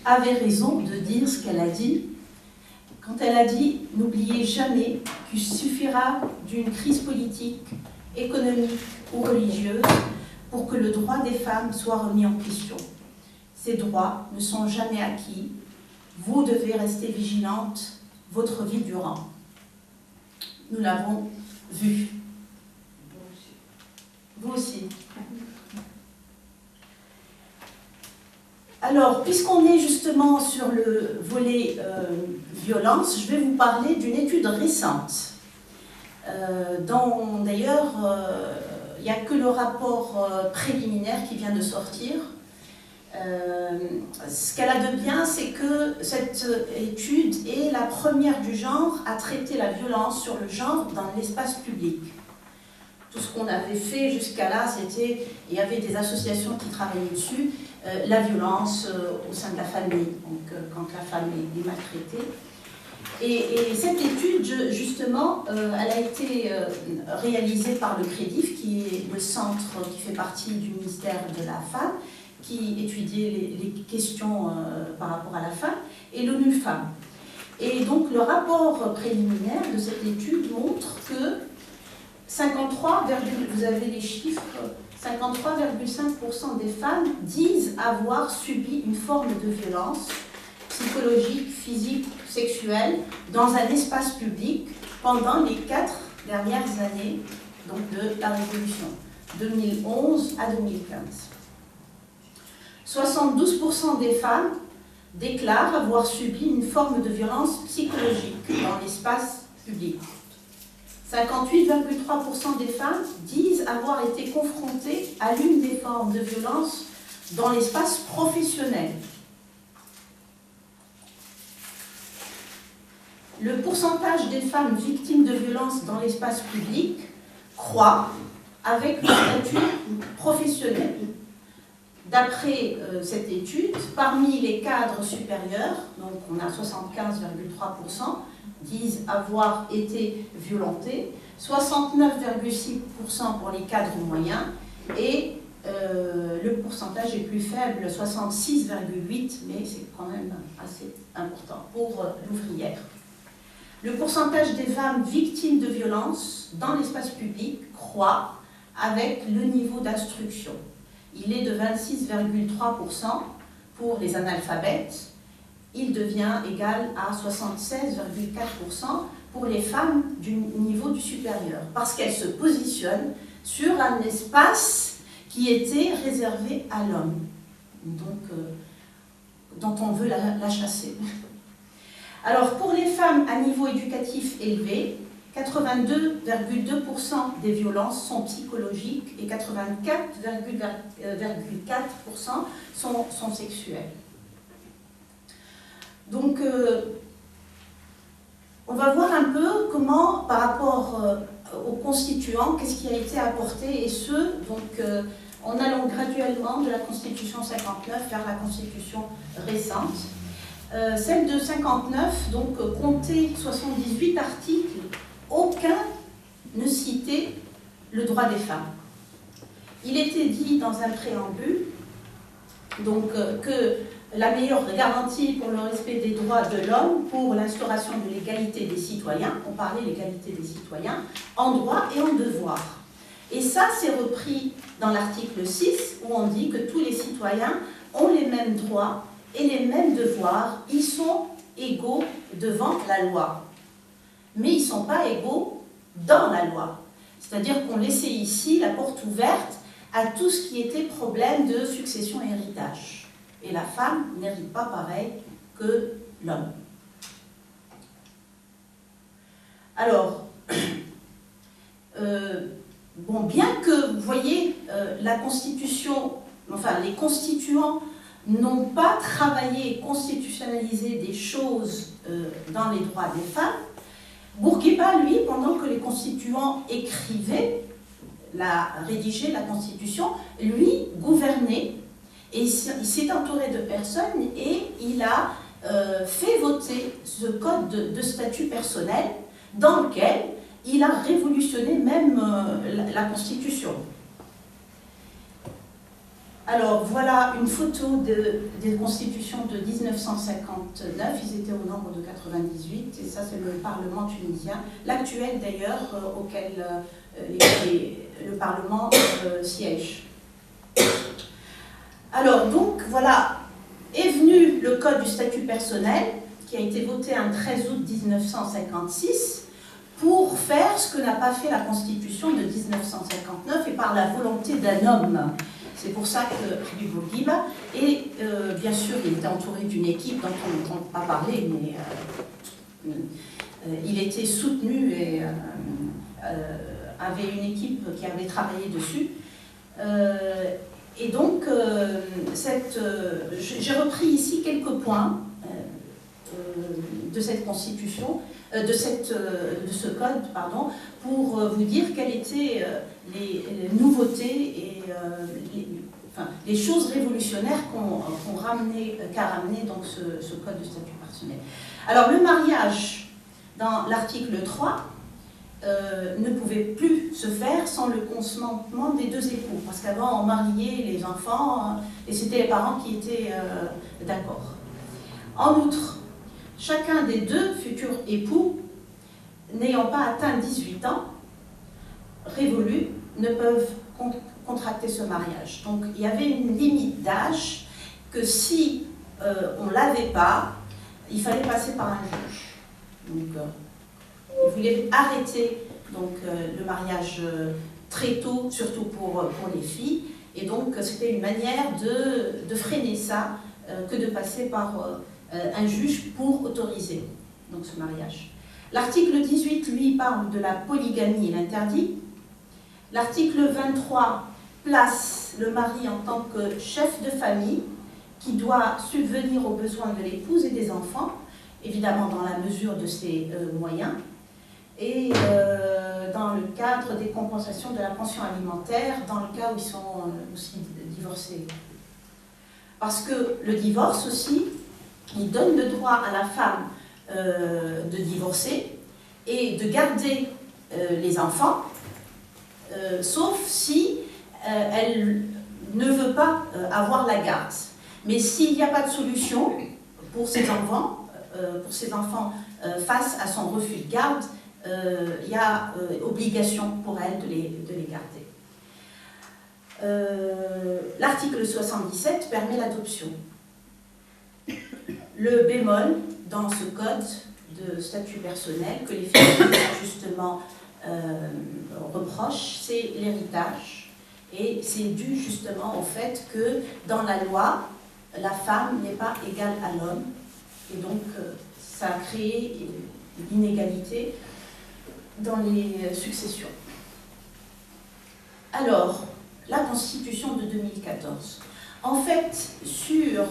avait raison de dire ce qu'elle a dit, quand elle a dit « N'oubliez jamais qu'il suffira d'une crise politique, économique ou religieuse pour que le droit des femmes soit remis en question. Ces droits ne sont jamais acquis. Vous devez rester vigilante votre vie durant. » Nous l'avons vu. Vous aussi. Alors, puisqu'on est justement sur le volet violence, je vais vous parler d'une étude récente, dont d'ailleurs il n'y a que le rapport préliminaire qui vient de sortir. Ce qu'elle a de bien, c'est que cette étude est la première du genre à traiter la violence sur le genre dans l'espace public. Tout ce qu'on avait fait jusqu'à là, c'était, il y avait des associations qui travaillaient dessus, la violence au sein de la famille, donc quand la femme est maltraitée. Et cette étude, justement, elle a été réalisée par le CREDIF, qui est le centre qui fait partie du ministère de la Femme, qui étudiait les questions par rapport à la femme, et l'ONU Femmes. Et donc le rapport préliminaire de cette étude montre que 53, vous avez les chiffres, 53,5% des femmes disent avoir subi une forme de violence psychologique, physique, sexuelle dans un espace public pendant les 4 dernières années donc de la Révolution, 2011 à 2015. 72% des femmes déclarent avoir subi une forme de violence psychologique dans l'espace public. 58,3% des femmes disent avoir été confrontées à l'une des formes de violence dans l'espace professionnel. Le pourcentage des femmes victimes de violences dans l'espace public croît avec le statut professionnel. D'après cette étude, parmi les cadres supérieurs, donc on a 75,3%, disent avoir été violentés, 69,6% pour les cadres moyens et le pourcentage est plus faible, 66,8%, mais c'est quand même assez important pour l'ouvrière. Le pourcentage des femmes victimes de violences dans l'espace public croît avec le niveau d'instruction. Il est de 26,3% pour les analphabètes. Il devient égal à 76,4% pour les femmes du niveau du supérieur, parce qu'elles se positionnent sur un espace qui était réservé à l'homme, donc dont on veut la chasser. Alors, pour les femmes à niveau éducatif élevé, 82,2% des violences sont psychologiques et 84,4% sont sexuelles. Donc, on va voir un peu comment, par rapport aux constituants, qu'est-ce qui a été apporté, et ce, donc, en allant graduellement de la Constitution 59 vers la Constitution récente. Celle de 59, donc, comptait 78 articles. Aucun ne citait le droit des femmes. Il était dit dans un préambule donc, que la meilleure garantie pour le respect des droits de l'homme, pour l'instauration de l'égalité des citoyens, on parlait de l'égalité des citoyens, en droit et en devoir. Et ça, c'est repris dans l'article 6, où on dit que tous les citoyens ont les mêmes droits et les mêmes devoirs, ils sont égaux devant la loi. Mais ils ne sont pas égaux dans la loi. C'est-à-dire qu'on laissait ici la porte ouverte à tout ce qui était problème de succession et héritage. Et la femme n'hérite pas pareil que l'homme. Alors, bon, bien que, vous voyez, la Constitution, enfin les constituants n'ont pas travaillé et constitutionnalisé des choses dans les droits des femmes, Bourguiba, lui, pendant que les constituants écrivaient, rédigeaient la Constitution, lui gouvernait, et il s'est entouré de personnes et il a fait voter ce code de statut personnel dans lequel il a révolutionné même la Constitution. Alors voilà une photo des constitutions de 1959, ils étaient au nombre de 98, et ça c'est le Parlement tunisien, l'actuel d'ailleurs auquel le Parlement siège. Alors donc voilà, est venu le Code du statut personnel, qui a été voté un 13 août 1956, pour faire ce que n'a pas fait la Constitution de 1959, et par la volonté d'un homme. C'est pour ça que Habib Bourguiba, et bien sûr, il était entouré d'une équipe dont on n'entend pas parler, mais il était soutenu et avait une équipe qui avait travaillé dessus. Et donc, j'ai repris ici quelques points de cette constitution, de ce code, pardon, pour vous dire quelles étaient les nouveautés et les choses révolutionnaires qu'a ramené donc ce code de statut personnel. Alors le mariage, dans l'article 3, ne pouvait plus se faire sans le consentement des deux époux, parce qu'avant on mariait les enfants et c'était les parents qui étaient d'accord. En outre, chacun des deux futurs époux, n'ayant pas atteint 18 ans, révolus, ne peuvent contracter ce mariage. Donc il y avait une limite d'âge que si on ne l'avait pas, il fallait passer par un juge. Donc il voulait arrêter donc, le mariage très tôt, surtout pour les filles, Et donc, c'était une manière de freiner ça que de passer par un juge pour autoriser donc, ce mariage. L'article 18, lui, parle de la polygamie et l'interdit. L'article 23 place le mari en tant que chef de famille qui doit subvenir aux besoins de l'épouse et des enfants, évidemment dans la mesure de ses moyens, et dans le cadre des compensations de la pension alimentaire, dans le cas où ils sont aussi divorcés. Parce que le divorce aussi, il donne le droit à la femme de divorcer et de garder les enfants, sauf si elle ne veut pas avoir la garde. Mais s'il n'y a pas de solution pour ses enfants face à son refus de garde, il y a obligation pour elle de les garder. L'article 77 permet l'adoption. Le bémol dans ce code de statut personnel que les féministes justement reprochent, c'est l'héritage. Et c'est dû justement au fait que dans la loi, la femme n'est pas égale à l'homme. Et donc, ça a créé une inégalité dans les successions. Alors, la Constitution de 2014. En fait, sur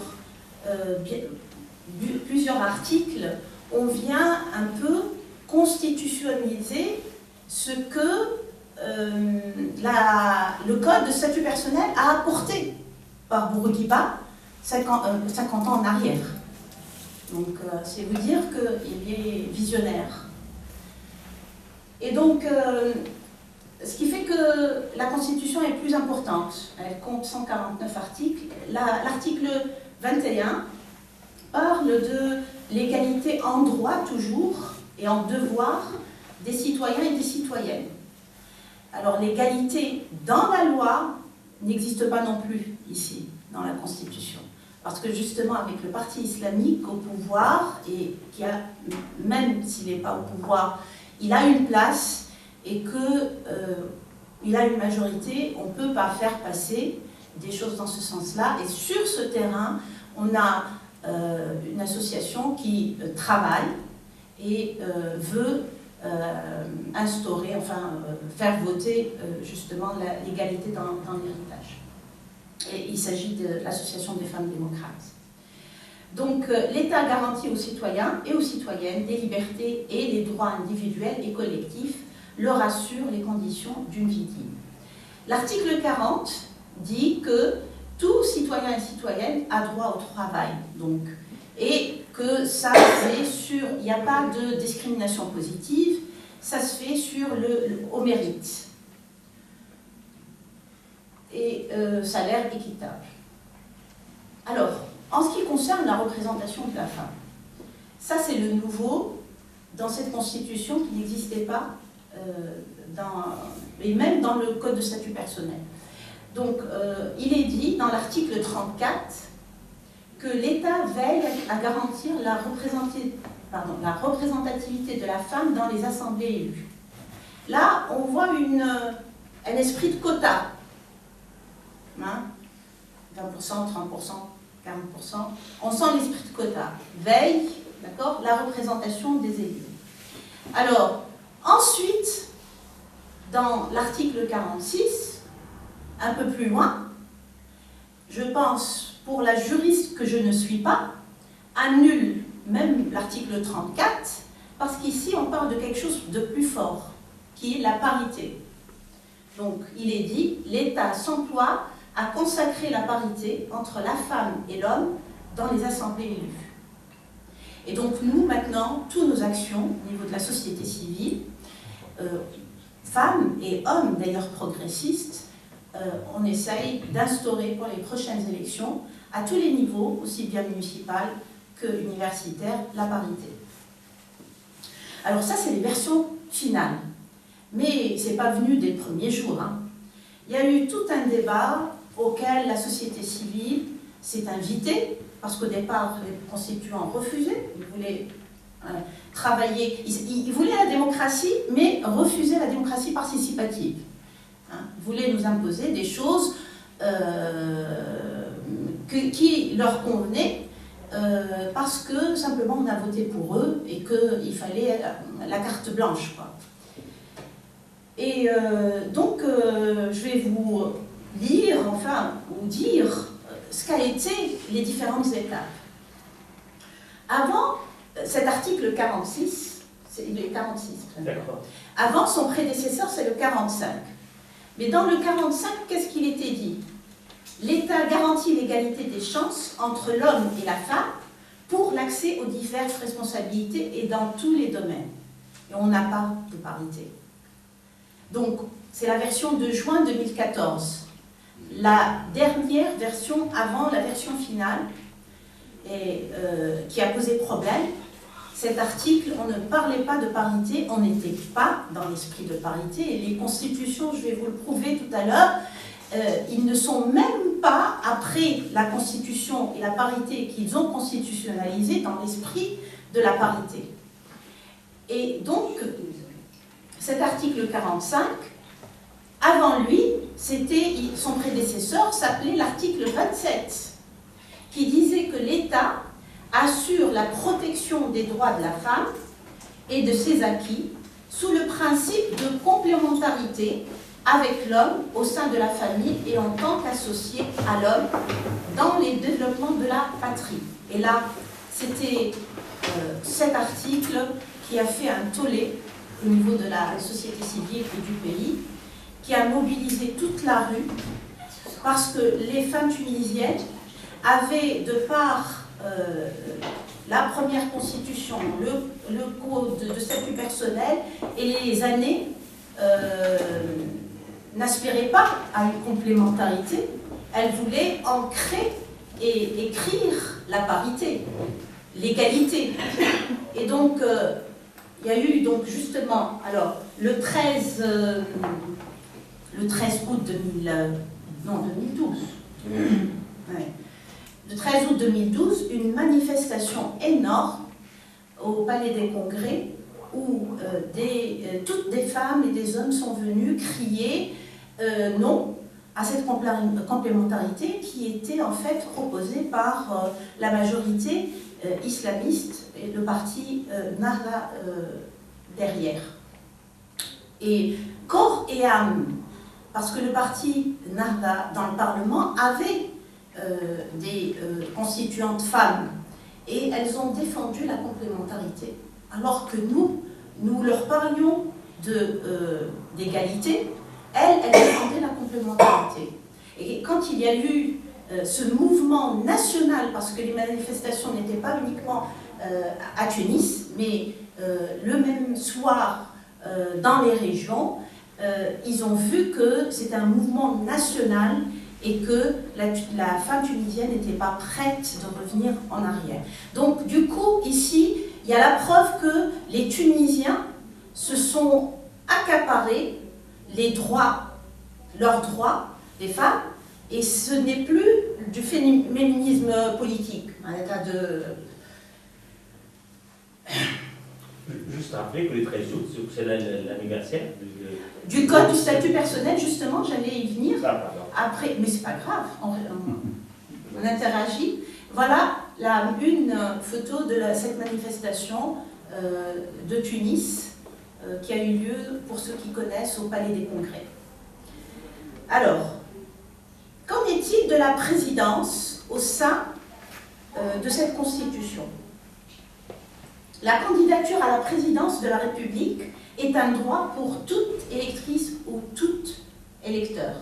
plusieurs articles, on vient un peu constitutionnaliser ce que le code de statut personnel a apporté par Bourguiba 50 ans en arrière. Donc, c'est vous dire qu'il est visionnaire. Et donc, ce qui fait que la Constitution est plus importante. Elle compte 149 articles. L'article 21 parle de l'égalité en droit toujours et en devoir des citoyens et des citoyennes. Alors l'égalité dans la loi n'existe pas non plus ici, dans la Constitution. Parce que justement avec le parti islamique au pouvoir, et qui a, même s'il n'est pas au pouvoir, il a une place et qu'il a une majorité, on ne peut pas faire passer des choses dans ce sens-là. Et sur ce terrain, on a une association qui travaille et veut instaurer, faire voter justement l'égalité dans l'héritage. Et il s'agit de l'Association des femmes démocrates. Donc l'État garantit aux citoyens et aux citoyennes des libertés et des droits individuels et collectifs, leur assure les conditions d'une vie digne. L'article 40 dit que tout citoyen et citoyenne a droit au travail, donc, et que ça c'est sur, il n'y a pas de discrimination positive, ça se fait au mérite et salaire équitable. Alors, en ce qui concerne la représentation de la femme, ça c'est le nouveau dans cette constitution qui n'existait pas et même dans le code de statut personnel. Donc, il est dit dans l'article 34 que l'État veille à garantir la représentativité de la femme dans les assemblées élues. Là, on voit un esprit de quota. 20%, 30%, 40%. On sent l'esprit de quota. Veille, d'accord, la représentation des élus. Alors, ensuite, dans l'article 46, un peu plus loin, je pense, pour la juriste que je ne suis pas, annule même l'article 34, parce qu'ici on parle de quelque chose de plus fort, qui est la parité. Donc il est dit, l'État s'emploie à consacrer la parité entre la femme et l'homme dans les assemblées élues. Et donc nous, maintenant, toutes nos actions au niveau de la société civile, femmes et hommes d'ailleurs progressistes, on essaye d'instaurer pour les prochaines élections, à tous les niveaux, aussi bien municipal que universitaire, la parité. Alors ça, c'est les versions finales. Mais ce n'est pas venu dès le premier jour. Hein. Il y a eu tout un débat auquel la société civile s'est invitée, parce qu'au départ, les constituants refusaient, ils voulaient travailler, ils voulaient la démocratie, mais refusaient la démocratie participative. Hein. Ils voulaient nous imposer des choses qui leur convenait parce que simplement on a voté pour eux et qu'il fallait la carte blanche, quoi. Et donc je vais vous lire, enfin, ou dire ce qu'a été les différentes étapes. Avant cet article 46, c'est le 46. D'accord. Avant, son prédécesseur, c'est le 45. Mais dans le 45, qu'est-ce qu'il était dit? L'État garantit l'égalité des chances entre l'homme et la femme pour l'accès aux diverses responsabilités et dans tous les domaines. Et on n'a pas de parité. Donc, c'est la version de juin 2014. La dernière version avant la version finale et, qui a posé problème. Cet article, on ne parlait pas de parité, on n'était pas dans l'esprit de parité. Et les constitutions, je vais vous le prouver tout à l'heure, ils ne sont même pas, après la constitution et la parité qu'ils ont constitutionnalisé, dans l'esprit de la parité. Et donc, cet article 45, avant lui, son prédécesseur s'appelait l'article 27, qui disait que l'État assure la protection des droits de la femme et de ses acquis sous le principe de complémentarité avec l'homme au sein de la famille et en tant qu'associé à l'homme dans les développements de la patrie. Et là, c'était cet article qui a fait un tollé au niveau de la société civile et du pays, qui a mobilisé toute la rue, parce que les femmes tunisiennes avaient, de par la première constitution, le code de statut personnel et les années, n'aspiraient pas à une complémentarité. Elles voulaient ancrer et écrire la parité, l'égalité. Et donc, il y a eu donc justement, alors, le 13 août 2012. Ouais. Le 13 août 2012, une manifestation énorme au Palais des Congrès où toutes des femmes et des hommes sont venus crier non à cette complémentarité qui était en fait proposée par la majorité islamiste et le parti Nahda derrière. Et corps et âme, parce que le parti Nahda dans le Parlement avait des constituantes femmes et elles ont défendu la complémentarité. Alors que nous leur parlions d'égalité, elles défendaient la complémentarité. Et quand il y a eu ce mouvement national, parce que les manifestations n'étaient pas uniquement à Tunis, mais le même soir dans les régions, ils ont vu que c'était un mouvement national et que la femme tunisienne n'était pas prête de revenir en arrière. Donc du coup, ici, il y a la preuve que les Tunisiens se sont accaparés les droits, leurs droits des femmes, et ce n'est plus du féminisme politique, un état de... Juste rappeler que le 13 août, c'est l'anniversaire du code du statut personnel, justement, j'allais y venir. Ah, après, mais c'est pas grave, on interagit. Voilà une photo de cette manifestation de Tunis qui a eu lieu, pour ceux qui connaissent, au Palais des Congrès. Alors, qu'en est-il de la présidence au sein de cette constitution? La candidature à la présidence de la République est un droit pour toute électrice ou tout électeur.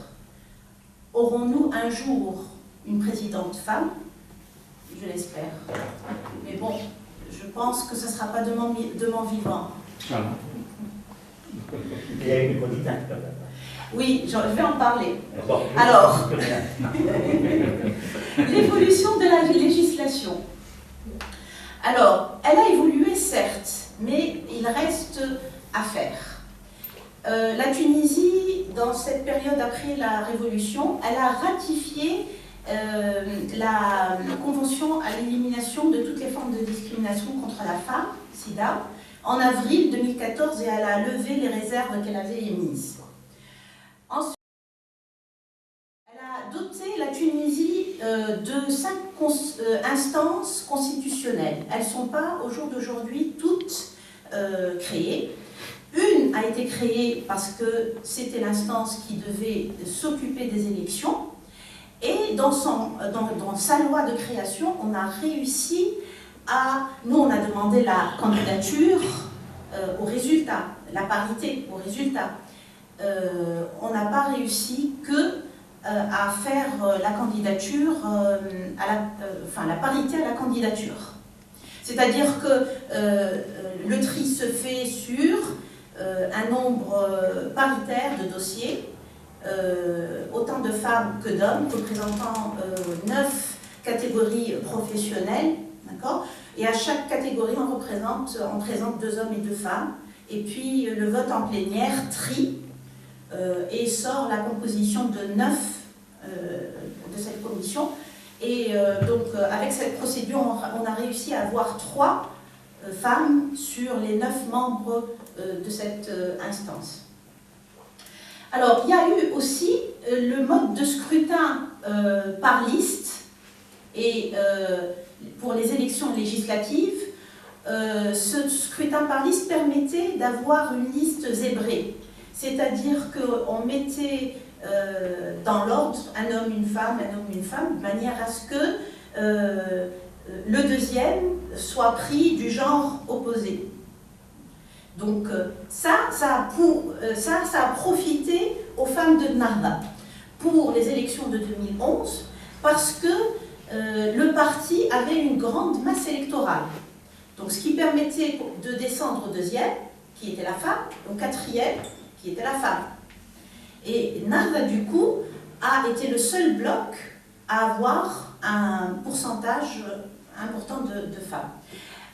Aurons-nous un jour une présidente femme? Je l'espère. Mais bon, je pense que ce ne sera pas de mon vivant. Il y a une candidate quand même. Oui, je vais en parler. Alors, l'évolution de la législation. Alors, elle a évolué, certes, mais il reste à faire. La Tunisie, dans cette période après la Révolution, elle a ratifié la Convention à l'élimination de toutes les formes de discrimination contre la femme, SIDA, en avril 2014, et elle a levé les réserves qu'elle avait émises. Ensuite, elle a de 5 instances constitutionnelles. Elles ne sont pas, au jour d'aujourd'hui, toutes créées. Une a été créée parce que c'était l'instance qui devait s'occuper des élections. Et dans sa loi de création, on a réussi à... Nous, on a demandé la candidature au résultat, la parité au résultat. On n'a pas réussi que à faire la candidature, la parité à la candidature. C'est-à-dire que le tri se fait sur un nombre paritaire de dossiers, autant de femmes que d'hommes, représentant 9 catégories professionnelles, d'accord ? Et à chaque catégorie, on présente 2 hommes et 2 femmes. Et puis le vote en plénière trie et sort la composition de 9 de cette commission. Et donc avec cette procédure, on a réussi à avoir 3 femmes sur les 9 membres de cette instance. Alors, il y a eu aussi le mode de scrutin par liste, et pour les élections législatives, ce scrutin par liste permettait d'avoir une liste zébrée, c'est-à-dire qu'on mettait dans l'ordre un homme, une femme, de manière à ce que le deuxième soit pris du genre opposé. Donc ça a profité aux femmes de Nahda pour les élections de 2011 parce que le parti avait une grande masse électorale. Donc ce qui permettait de descendre au deuxième, qui était la femme, au quatrième, qui était la femme. Et Nahda, du coup, a été le seul bloc à avoir un pourcentage important de femmes.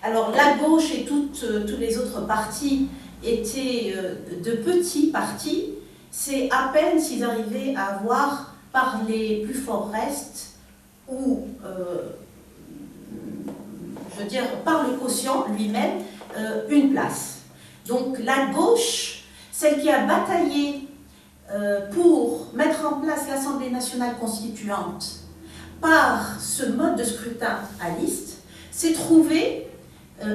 Alors la gauche et tous les autres partis étaient de petits partis. C'est à peine s'ils arrivaient à avoir, par les plus forts restes, ou je veux dire par le quotient lui-même, une place. Donc la gauche, celle qui a bataillé pour mettre en place l'Assemblée nationale constituante par ce mode de scrutin à liste, s'est trouvée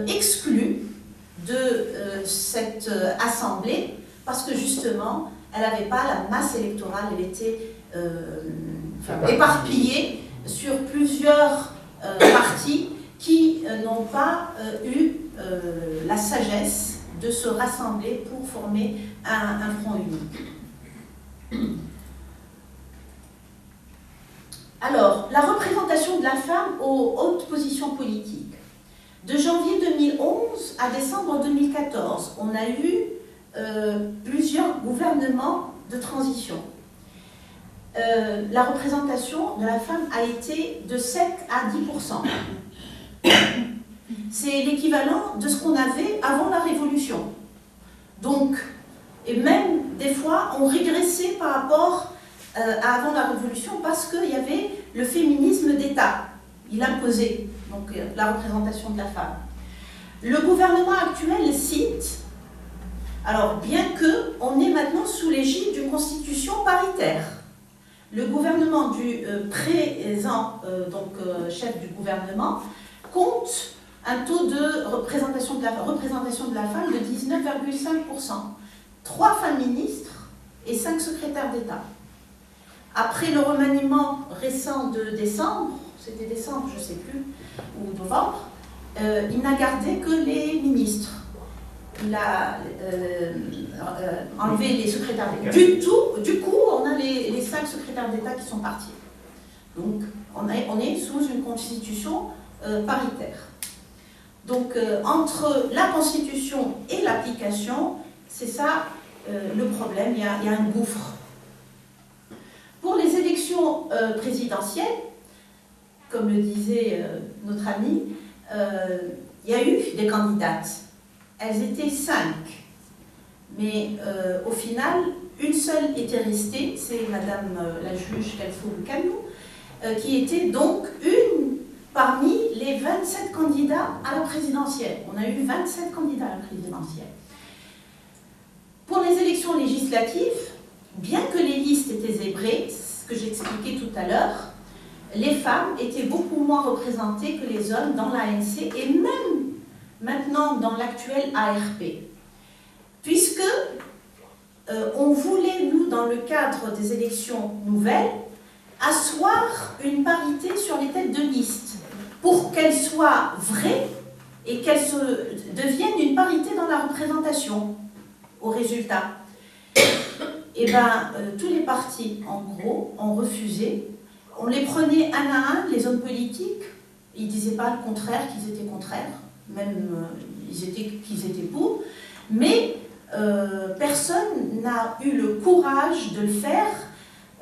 exclue de cette assemblée parce que justement elle n'avait pas la masse électorale, elle était éparpillée sur plusieurs partis qui n'ont pas eu la sagesse de se rassembler pour former un front unique. Alors, la représentation de la femme aux hautes positions politiques. De janvier 2011 à décembre 2014, on a eu plusieurs gouvernements de transition. La représentation de la femme a été de 7 à 10%. C'est l'équivalent de ce qu'on avait avant la Révolution. Donc, et même des fois, on régressait par rapport à avant la Révolution parce qu'il y avait le féminisme d'État. Il imposait donc la représentation de la femme. Le gouvernement actuel cite, alors bien qu'on est maintenant sous l'égide d'une constitution paritaire, le gouvernement du présent chef du gouvernement compte un taux de représentation de la femme de 19,5%. 3 femmes ministres et 5 secrétaires d'État. Après le remaniement récent de décembre, c'était décembre, je ne sais plus, ou novembre, il n'a gardé que les ministres. Il a enlevé les secrétaires d'État. Du coup, on a les 5 secrétaires d'État qui sont partis. Donc, on est sous une constitution paritaire. Donc, entre la constitution et l'application, c'est ça le problème, il y a un gouffre. Pour les élections présidentielles, comme le disait notre amie, il y a eu des candidates. Elles étaient 5. Mais au final, une seule était restée, c'est Madame la juge Kalfoum Kanou, qui était donc une parmi les 27 candidats à la présidentielle. On a eu 27 candidats à la présidentielle. Pour les élections législatives, bien que les listes étaient zébrées, ce que j'expliquais tout à l'heure, les femmes étaient beaucoup moins représentées que les hommes dans l'ANC et même maintenant dans l'actuel ARP. Puisque on voulait, nous, dans le cadre des élections nouvelles, asseoir une parité sur les têtes de liste pour qu'elle soit vraie et qu'elle devienne une parité dans la représentation au résultat. Et bien, tous les partis, en gros, ont refusé. On les prenait un à un, les hommes politiques. Ils ne disaient pas le contraire, qu'ils étaient contraires, même qu'ils étaient pour. Mais personne n'a eu le courage de le faire,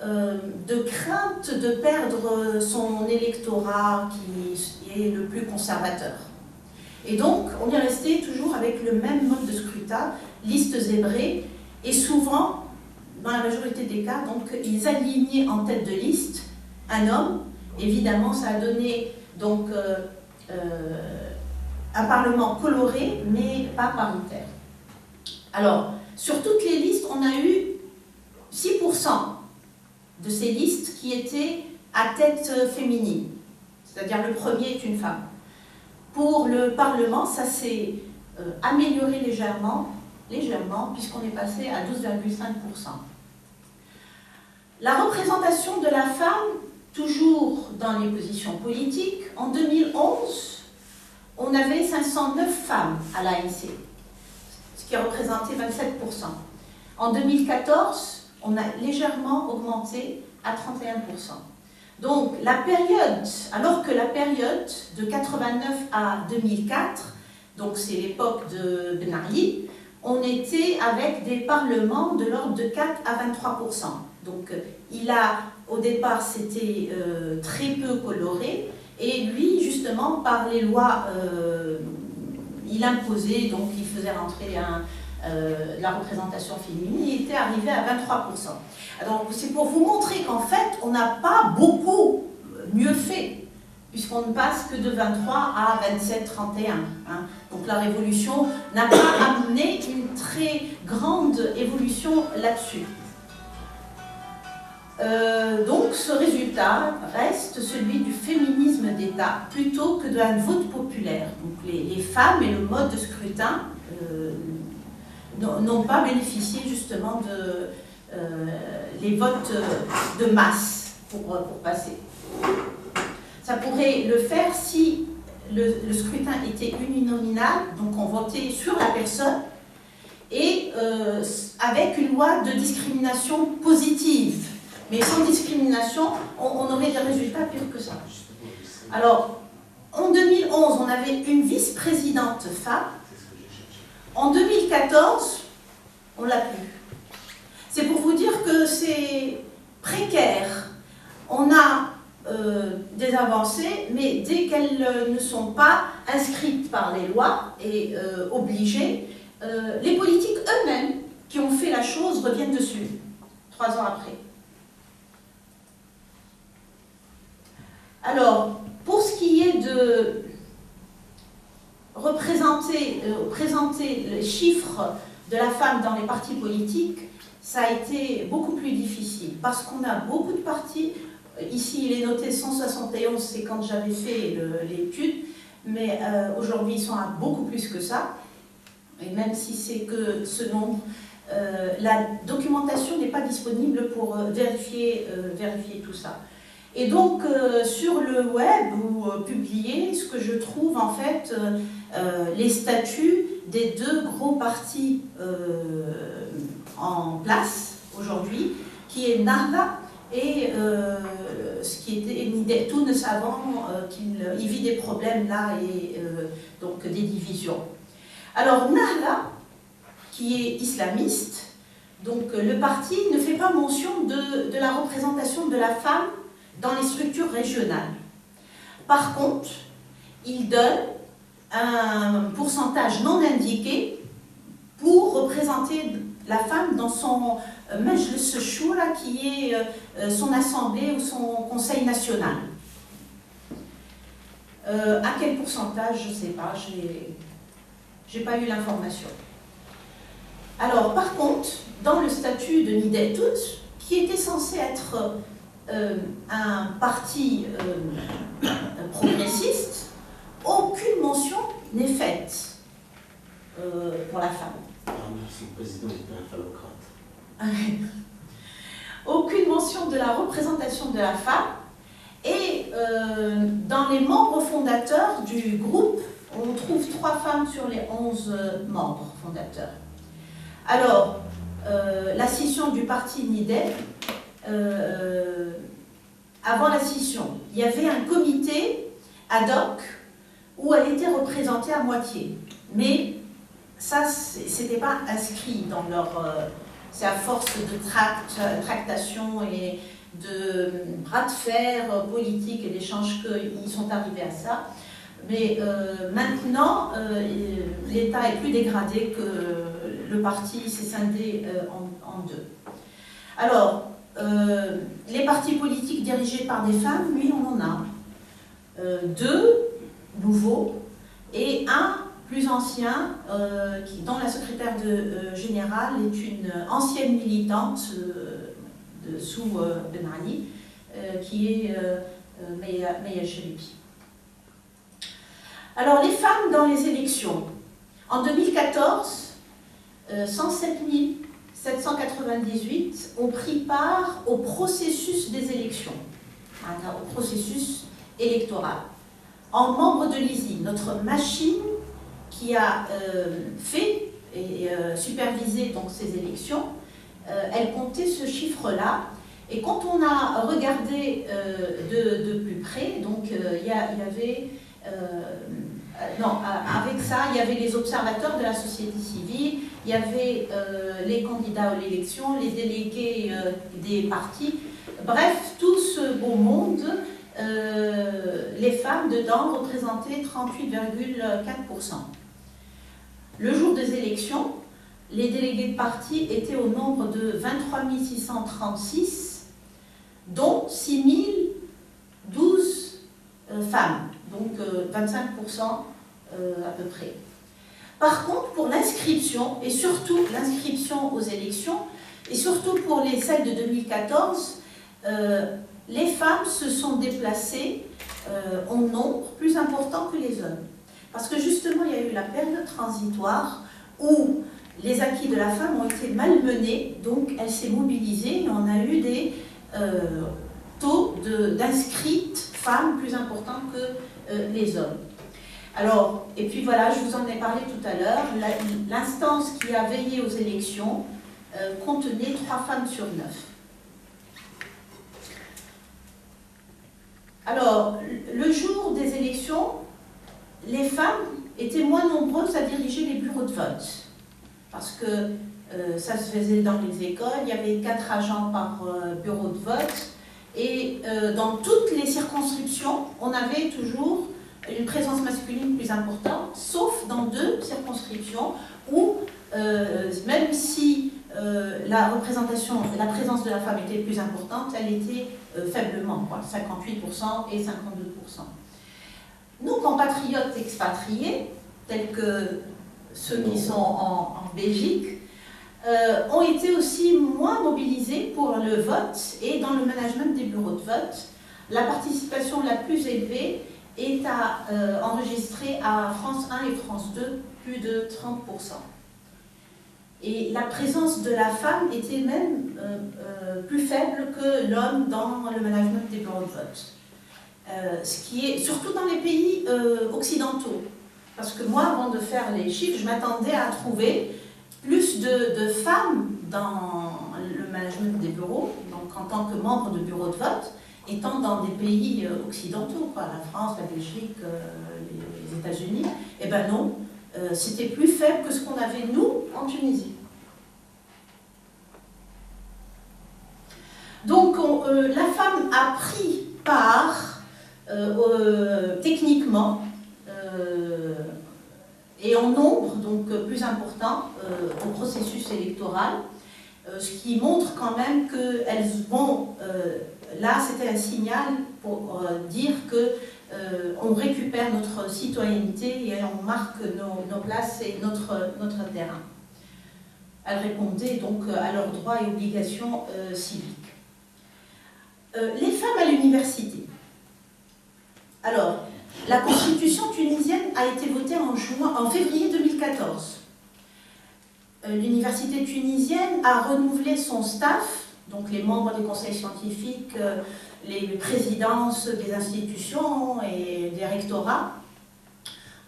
de crainte de perdre son électorat qui est le plus conservateur. Et donc, on est resté toujours avec le même mode de scrutin, liste zébrée, et souvent, dans la majorité des cas, donc, ils alignaient en tête de liste un homme. Évidemment, ça a donné donc, un parlement coloré, mais pas paritaire. Alors, sur toutes les listes, on a eu 6% de ces listes qui étaient à tête féminine, c'est-à-dire le premier est une femme. Pour le Parlement, ça s'est amélioré légèrement, puisqu'on est passé à 12,5%. La représentation de la femme, toujours dans les positions politiques, en 2011, on avait 509 femmes à l'ANC, ce qui représentait 27%. En 2014, on a légèrement augmenté à 31%. Donc, la période, alors que la période de 89 à 2004, donc c'est l'époque de Ben Ali, on était avec des parlements de l'ordre de 4 à 23%. Donc, au départ, c'était très peu coloré, et lui, justement, par les lois, il imposait, donc il faisait rentrer la représentation féminine, il était arrivé à 23%. Alors, c'est pour vous montrer qu'en fait, on n'a pas beaucoup mieux fait, puisqu'on ne passe que de 23 à 27, 31. Hein. Donc la révolution n'a pas amené une très grande évolution là-dessus. Donc ce résultat reste celui du féminisme d'État plutôt que d'un vote populaire. Donc les femmes et le mode de scrutin n'ont pas bénéficié justement de les votes de masse pour passer. Ça pourrait le faire si le scrutin était uninominal, donc on votait sur la personne, et avec une loi de discrimination positive. Mais sans discrimination, on aurait des résultats pires que ça. Alors, en 2011, on avait une vice-présidente femme. En 2014, on l'a plus. C'est pour vous dire que c'est précaire. On a des avancées, mais dès qu'elles ne sont pas inscrites par les lois et obligées, les politiques eux-mêmes qui ont fait la chose reviennent dessus, 3 ans après. Alors, pour ce qui est de présenter les chiffres de la femme dans les partis politiques, ça a été beaucoup plus difficile, parce qu'on a beaucoup de partis. Ici, il est noté 171, c'est quand j'avais fait l'étude, mais aujourd'hui, ils sont à beaucoup plus que ça. Et même si c'est que ce nombre, la documentation n'est pas disponible pour vérifier tout ça. Et donc, sur le web ou publié, ce que je trouve, en fait, les statuts des 2 gros partis en place aujourd'hui, qui est Nahda et ce qui était Nidetoun avant qu'il vit des problèmes là et donc des divisions. Alors Nahda, qui est islamiste, donc le parti ne fait pas mention de la représentation de la femme dans les structures régionales. Par contre, il donne un pourcentage non indiqué pour représenter la femme dans son Majlis Shura, qui est son assemblée ou son conseil national. À quel pourcentage, je ne sais pas, j'ai pas eu l'information. Alors, par contre, dans le statut de Nidetoun, qui était censé être un parti progressiste, aucune mention n'est faite pour la femme. Merci, président est un phallocrate. Aucune mention de la représentation de la femme. Et dans les membres fondateurs du groupe, on trouve 3 femmes sur les 11 membres fondateurs. Alors, la scission du parti NIDEP, avant la scission, il y avait un comité ad hoc où elle était représentée à moitié. Mais ça, c'était pas inscrit dans leur... c'est à force de tractation et de bras de fer politique et d'échanges qu'ils sont arrivés à ça. Mais maintenant, l'État est plus dégradé que le parti s'est scindé en deux. Alors, les partis politiques dirigés par des femmes, lui, on en a 2 nouveaux et un plus ancien, dont la secrétaire générale est une ancienne militante sous Ben Ali, qui est Meya Cheribi. Alors, les femmes dans les élections. En 2014, 107 798 ont pris part au processus des élections, au processus électoral. En membre de l'ISI, notre machine qui a fait et supervisé donc, ces élections, elle comptait ce chiffre-là. Et quand on a regardé de plus près, donc il y avait... avec ça, il y avait les observateurs de la société civile, il y avait les candidats à l'élection, les délégués des partis, bref, tout ce beau monde, les femmes dedans représentaient 38,4%. Le jour des élections, les délégués de parti étaient au nombre de 23 636, dont 6 012 femmes, donc 25% à peu près. Par contre, pour l'inscription, et surtout l'inscription aux élections, et surtout pour celles de 2014, les femmes se sont déplacées en nombre plus important que les hommes. Parce que justement, il y a eu la période transitoire où les acquis de la femme ont été malmenés, donc elle s'est mobilisée et on a eu des taux d'inscrites femmes plus importants que les hommes. Alors, et puis voilà, je vous en ai parlé tout à l'heure, l'instance qui a veillé aux élections contenait 3 femmes sur 9. Alors, le jour des élections, les femmes étaient moins nombreuses à diriger les bureaux de vote. Parce que ça se faisait dans les écoles, il y avait 4 agents par bureau de vote. Et dans toutes les circonscriptions, on avait toujours une présence masculine plus importante, sauf dans 2 circonscriptions où, même si la présence de la femme était plus importante, elle était faiblement, 58% et 52%. Nos compatriotes expatriés, tels que ceux qui sont en Belgique, ont été aussi moins mobilisés pour le vote et dans le management des bureaux de vote. La participation la plus élevée est enregistrée à France 1 et France 2, plus de 30%. Et la présence de la femme était même plus faible que l'homme dans le management des bureaux de vote. Ce qui est surtout dans les pays occidentaux. Parce que moi, avant de faire les chiffres, je m'attendais à trouver plus de femmes dans le management des bureaux, donc en tant que membre de bureau de vote, étant dans des pays occidentaux, la France, la Belgique, les États-Unis. Eh bien non, c'était plus faible que ce qu'on avait, nous, en Tunisie. Donc la femme a pris part techniquement et en nombre, donc plus important, au processus électoral, ce qui montre quand même qu'elles vont, là c'était un signal pour dire qu'on récupère notre citoyenneté et on marque nos places et notre terrain. Elles répondaient donc à leurs droits et obligations civiques. Les femmes à l'université. Alors, la constitution tunisienne a été votée en février 2014. L'université tunisienne a renouvelé son staff, donc les membres des conseils scientifiques, les présidences des institutions et des rectorats,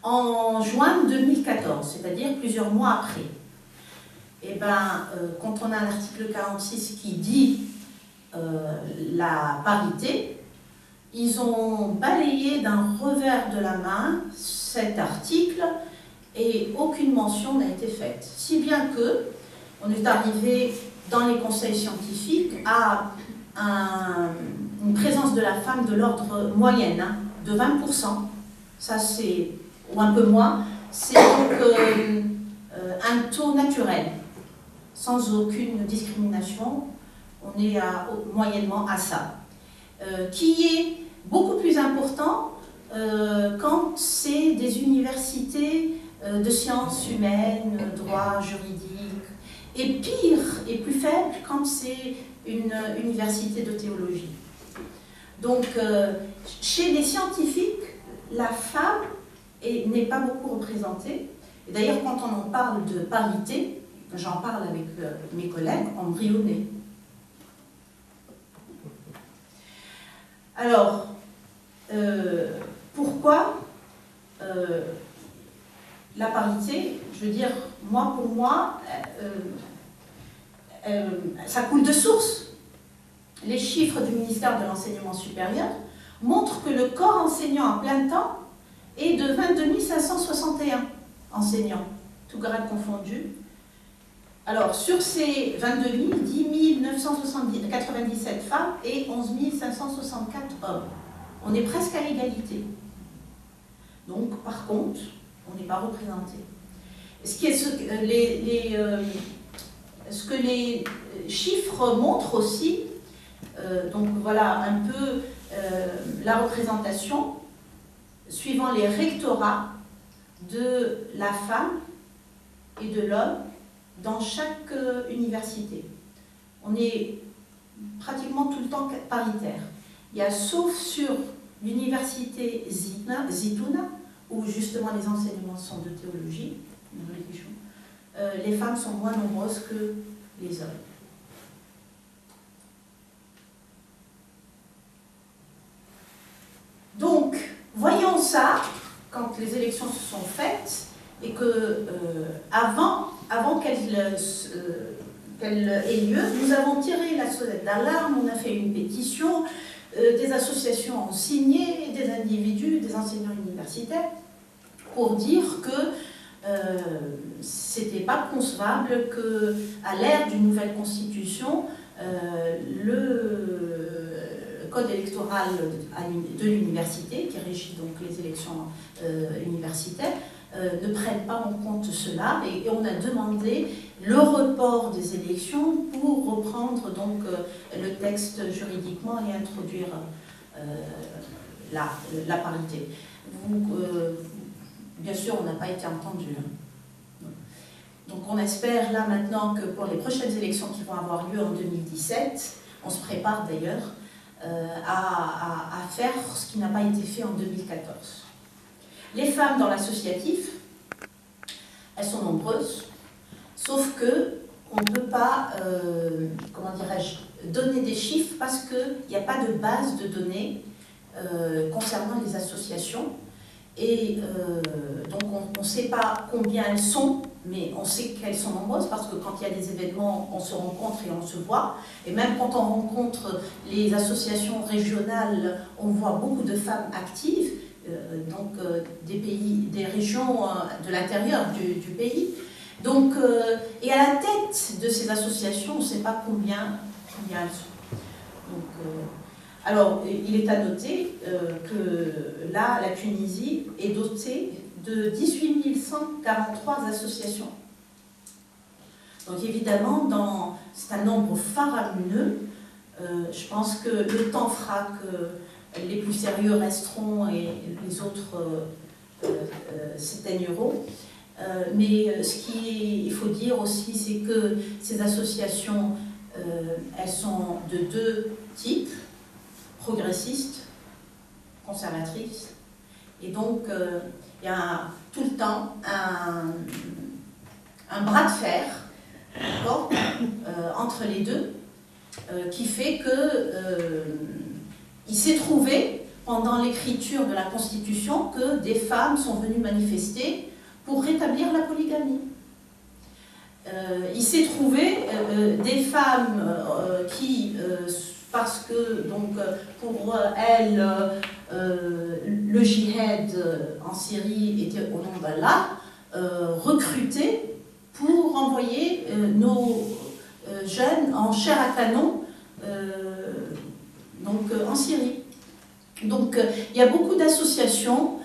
en juin 2014, c'est-à-dire plusieurs mois après. Et bien, quand on a l'article 46 qui dit la parité, ils ont balayé d'un revers de la main cet article et aucune mention n'a été faite. Si bien que on est arrivé dans les conseils scientifiques à une présence de la femme de l'ordre moyenne, hein, de 20%. Ça c'est, ou un peu moins, c'est donc un taux naturel, sans aucune discrimination. On est moyennement à ça. Qui est beaucoup plus important quand c'est des universités de sciences humaines, droit juridique, et pire et plus faible quand c'est une université de théologie. Donc, chez les scientifiques, la femme n'est pas beaucoup représentée. Et d'ailleurs, quand on en parle de parité, j'en parle avec mes collègues, on me rit au nez. Alors, pourquoi la parité? Je veux dire, pour moi, ça coule de source. Les chiffres du ministère de l'Enseignement supérieur montrent que le corps enseignant à plein temps est de 22 561 enseignants, tout grade confondu. Alors, sur ces 22 000, 10 997 femmes et 11 564 hommes. On est presque à l'égalité. Donc, par contre, on n'est pas représenté. Ce que les chiffres montrent aussi, donc voilà un peu la représentation suivant les rectorats de la femme et de l'homme dans chaque université. On est pratiquement tout le temps paritaire. Il y a, sauf sur l'université Zitouna, où justement les enseignements sont de théologie, de religion, les femmes sont moins nombreuses que les hommes. Donc, voyons ça, quand les élections se sont faites, et que avant qu'elles aient lieu, nous avons tiré la sonnette d'alarme, on a fait une pétition, des associations ont signé, des individus, des enseignants universitaires, pour dire que c'était pas concevable qu'à l'ère d'une nouvelle constitution, le code électoral de l'université, qui régit donc les élections universitaires, ne prenne pas en compte cela, et on a demandé le report des élections pour reprendre donc le texte juridiquement et introduire la parité. Bien sûr, on n'a pas été entendu. Donc on espère là maintenant que pour les prochaines élections qui vont avoir lieu en 2017, on se prépare d'ailleurs à faire ce qui n'a pas été fait en 2014. Les femmes dans l'associatif, elles sont nombreuses, sauf que on ne peut pas, comment dirais-je, donner des chiffres parce qu'il n'y a pas de base de données concernant les associations. Et donc on ne sait pas combien elles sont, mais on sait qu'elles sont nombreuses parce que quand il y a des événements, on se rencontre et on se voit. Et même quand on rencontre les associations régionales, on voit beaucoup de femmes actives, donc des pays, des régions de l'intérieur du pays. Donc, et à la tête de ces associations, on ne sait pas combien elles sont. Donc, alors, il est à noter que là, la Tunisie est dotée de 18 143 associations. Donc évidemment, c'est un nombre faramineux. Je pense que le temps fera que les plus sérieux resteront et les autres s'éteigneront. Mais il faut dire aussi, c'est que ces associations, elles sont de deux types. progressiste, conservatrice. Et donc, il y a tout le temps un bras de fer entre les deux, qui fait qu'il s'est trouvé, pendant l'écriture de la Constitution, que des femmes sont venues manifester pour rétablir la polygamie. Il s'est trouvé des femmes qui, parce que donc, pour elles, le djihad en Syrie était au nom d'Allah, recrutées pour envoyer nos jeunes en chair à canon en Syrie. Donc il y a beaucoup d'associations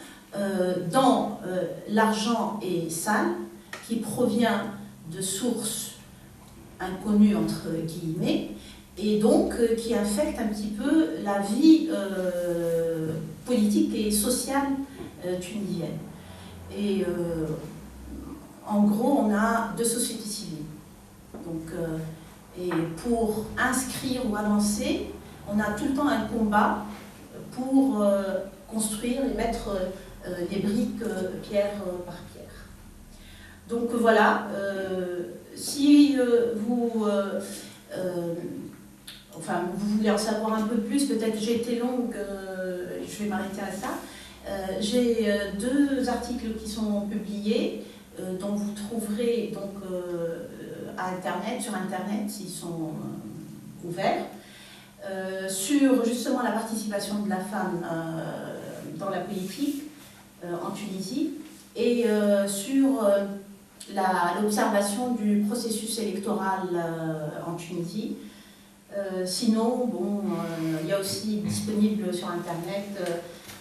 dont l'argent est sale, qui provient de sources inconnues entre guillemets, et donc qui affectent un petit peu la vie politique et sociale tunisienne. Et en gros, on a deux sociétés civiles. Donc, et pour inscrire ou avancer, on a tout le temps un combat pour construire et mettre les briques pierre par pierre. Donc voilà, si vous voulez en savoir un peu plus, peut-être j'ai été longue, je vais m'arrêter à ça. J'ai deux articles qui sont publiés, dont vous trouverez donc, sur Internet, s'ils sont ouverts, sur justement la participation de la femme dans la politique en Tunisie, et sur l'observation du processus électoral en Tunisie. Sinon, bon, il y a aussi disponible sur Internet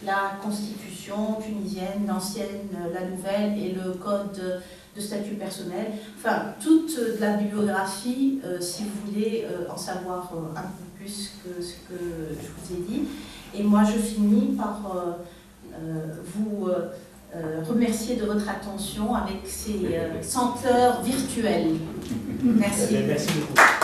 la constitution tunisienne, l'ancienne, la nouvelle, et le code de statut personnel. Enfin, toute la bibliographie, si vous voulez en savoir un peu plus que ce que je vous ai dit. Et moi, je finis par vous remercier de votre attention avec ces senteurs virtuelles. Merci. Merci beaucoup.